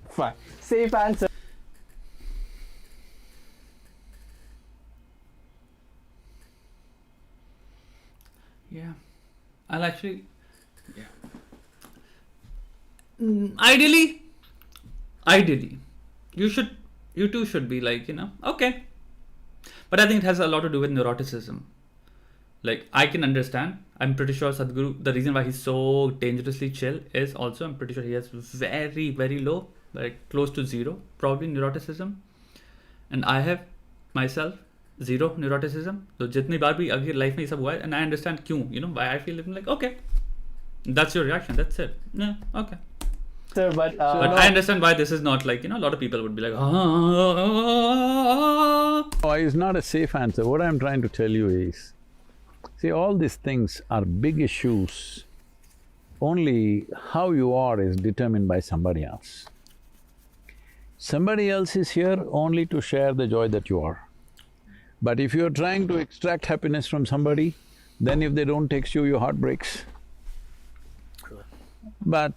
[SPEAKER 2] Fine. Safe answer.
[SPEAKER 1] Yeah. I'll actually… Yeah. Ideally, you two should be like, you know, okay. But I think it has a lot to do with neuroticism. Like, I can understand. I'm pretty sure Sadhguru, the reason why he's so dangerously chill is also, I'm pretty sure he has very, very low, like close to zero, probably neuroticism. And I have myself zero neuroticism. So जितनी बार भी अगर life में ये सब हुआ है, and I understand क्यों, you know, why I feel like, okay, that's your reaction, that's it. Yeah, okay.
[SPEAKER 2] Sir, but
[SPEAKER 1] But
[SPEAKER 2] no.
[SPEAKER 1] I understand why this is not like, you know, a lot of people would be like,
[SPEAKER 5] Oh, it's not a safe answer. What I'm trying to tell you is, see, all these things are big issues. Only how you are is determined by somebody else. Somebody else is here only to share the joy that you are. But if you're trying to extract happiness from somebody, then if they don't text you, your heart breaks. But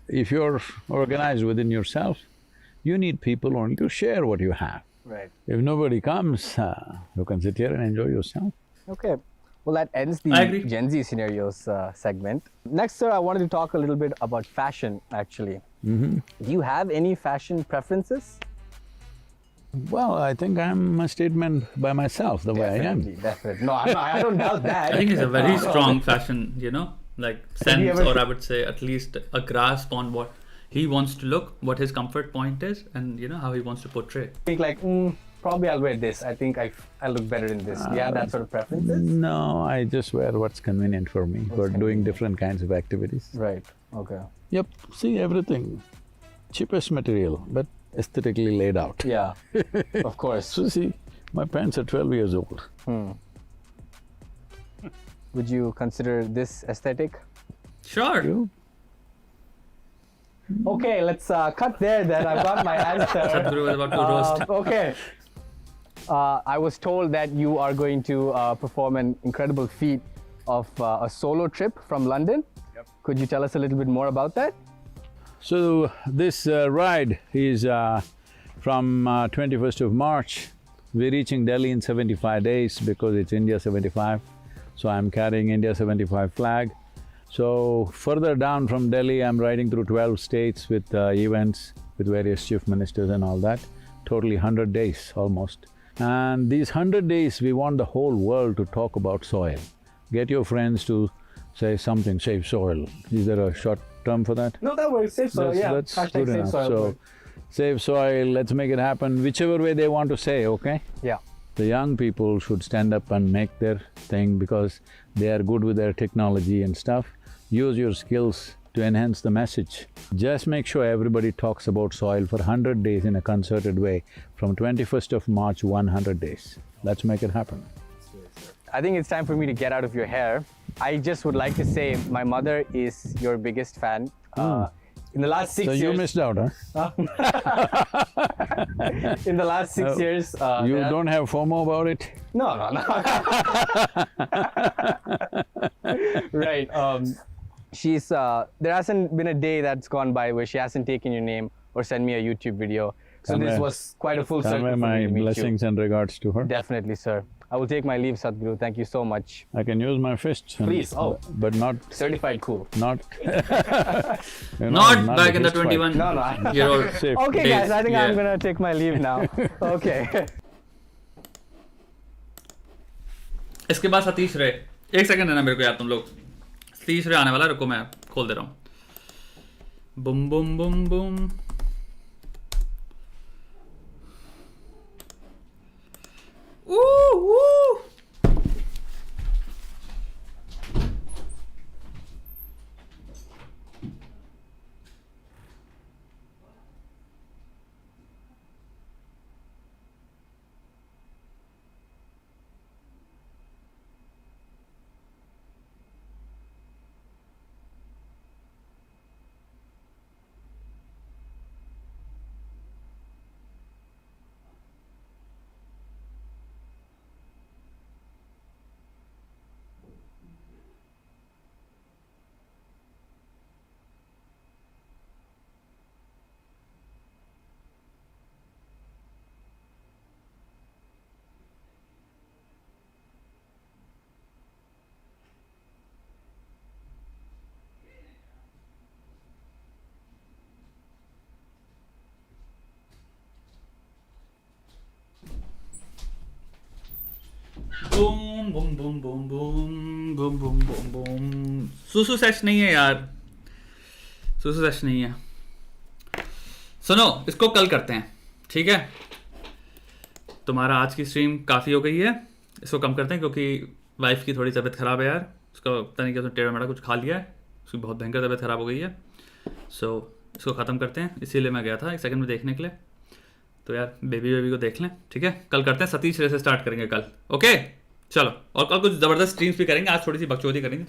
[SPEAKER 5] if you're organized within yourself, you need people only to share what you have.
[SPEAKER 2] Right.
[SPEAKER 5] If nobody comes, you can sit here and enjoy yourself.
[SPEAKER 2] Okay. Well, that ends
[SPEAKER 1] I agree.
[SPEAKER 2] the Gen Z scenarios segment. Next, sir, I wanted to talk a little bit about fashion, actually. Do you have any fashion preferences?
[SPEAKER 5] Well, I think I'm a statement by myself, the way I am.
[SPEAKER 2] Definitely. No, I don't doubt that.
[SPEAKER 1] I think it's a very strong fashion, you know, like
[SPEAKER 2] Have you
[SPEAKER 1] sense,
[SPEAKER 2] ever-
[SPEAKER 1] or I would say at least a grasp on what he wants to look, what his comfort point is, and you know, how he wants to portray.
[SPEAKER 2] think like, probably I'll wear this. I think I look better in this. Do you have that sort of preferences?
[SPEAKER 5] No, I just wear what's convenient for me for doing different kinds of activities.
[SPEAKER 2] Right. Okay.
[SPEAKER 5] Yep, see everything, cheapest material, but aesthetically laid out.
[SPEAKER 2] Yeah. Of course.
[SPEAKER 5] So see, my pants are 12 years old.
[SPEAKER 2] Would you consider this aesthetic?
[SPEAKER 1] Sure.
[SPEAKER 5] You?
[SPEAKER 2] Okay, let's cut there then. I've got my answer.
[SPEAKER 1] Sadhguru was about to roast.
[SPEAKER 2] Okay. I was told that you are going to perform an incredible feat of a solo trip from London. Yep. Could you tell us a little bit more about that?
[SPEAKER 5] So this ride is from 21st of March. We're reaching Delhi in 75 days because it's India 75. So I'm carrying India 75 flag. So further down from Delhi, I'm riding through 12 states with events, with various chief ministers and all that. Totally 100 days almost. And these 100 days, we want the whole world to talk about soil. Get your friends to say something, save soil. Is there a short term for that?
[SPEAKER 2] No, that works. Save soil, yeah.
[SPEAKER 5] That's
[SPEAKER 2] Hashtag
[SPEAKER 5] good
[SPEAKER 2] save
[SPEAKER 5] enough.
[SPEAKER 2] soil.
[SPEAKER 5] So, save soil, let's make it happen, whichever way they want to say, okay?
[SPEAKER 2] Yeah.
[SPEAKER 5] The young people should stand up and make their thing because they are good with their technology and stuff. Use your skills to enhance the message. Just make sure everybody talks about soil for 100 days in a concerted way, from 21st of March, 100 days. Let's make it happen.
[SPEAKER 2] I think it's time for me to get out of your hair. I just would like to say my mother is your biggest fan. In the last 6
[SPEAKER 5] So
[SPEAKER 2] years…
[SPEAKER 5] you missed out, huh?
[SPEAKER 2] In the last 6 years…
[SPEAKER 5] You don't have FOMO about it?
[SPEAKER 2] No. Right. She's… there hasn't been a day that's gone by where she hasn't taken your name or sent me a YouTube video. So this was quite a full circle
[SPEAKER 5] Convey
[SPEAKER 2] for me
[SPEAKER 5] my
[SPEAKER 2] to meet
[SPEAKER 5] blessings
[SPEAKER 2] you.
[SPEAKER 5] and regards to her.
[SPEAKER 2] Definitely, sir. I will take my leave, Sadhguru. Thank you so much.
[SPEAKER 5] I can use my fists.
[SPEAKER 2] Please,
[SPEAKER 5] But not…
[SPEAKER 2] Certified cool.
[SPEAKER 5] Not…
[SPEAKER 1] Not back in the
[SPEAKER 5] fist fight.
[SPEAKER 1] 21-year-old.
[SPEAKER 5] Safe.
[SPEAKER 2] Okay,
[SPEAKER 1] Days,
[SPEAKER 2] guys, I think
[SPEAKER 1] yeah.
[SPEAKER 2] I'm gonna take my leave now. Okay.
[SPEAKER 1] इसके बाद सतीश रे, एक second है ना मेरे को यार तुम लोग। सतीश रे आने वाला, रुको मैं खोल दे रहा हूँ। Bum boom boom boom. Boom boom boom boom boom boom boom boom boom. सुसु सेश नहीं है यार, सुसु सेश नहीं है। सुनो, इसको कल करते हैं, ठीक है? तुम्हारा आज की स्ट्रीम काफ़ी हो गई है, इसको कम करते हैं क्योंकि वाइफ की थोड़ी तबीयत ख़राब है यार। उसका पता नहीं क्या उसने टेढ़ा मेढ़ा कुछ खा लिया है, उसकी बहुत भयंकर तबीयत ख़राब हो गई है। सो इसको ख़त्म करते हैं, इसीलिए मैं गया था एक सेकंड में देखने के लिए। तो यार बेबी को देख लें, ठीक है? कल करते हैं, सतीश रे से स्टार्ट करेंगे कल, ओके? चलो, और कल कुछ ज़बरदस्त स्ट्रीम्स भी करेंगे, आज थोड़ी सी बकचोदी करेंगे।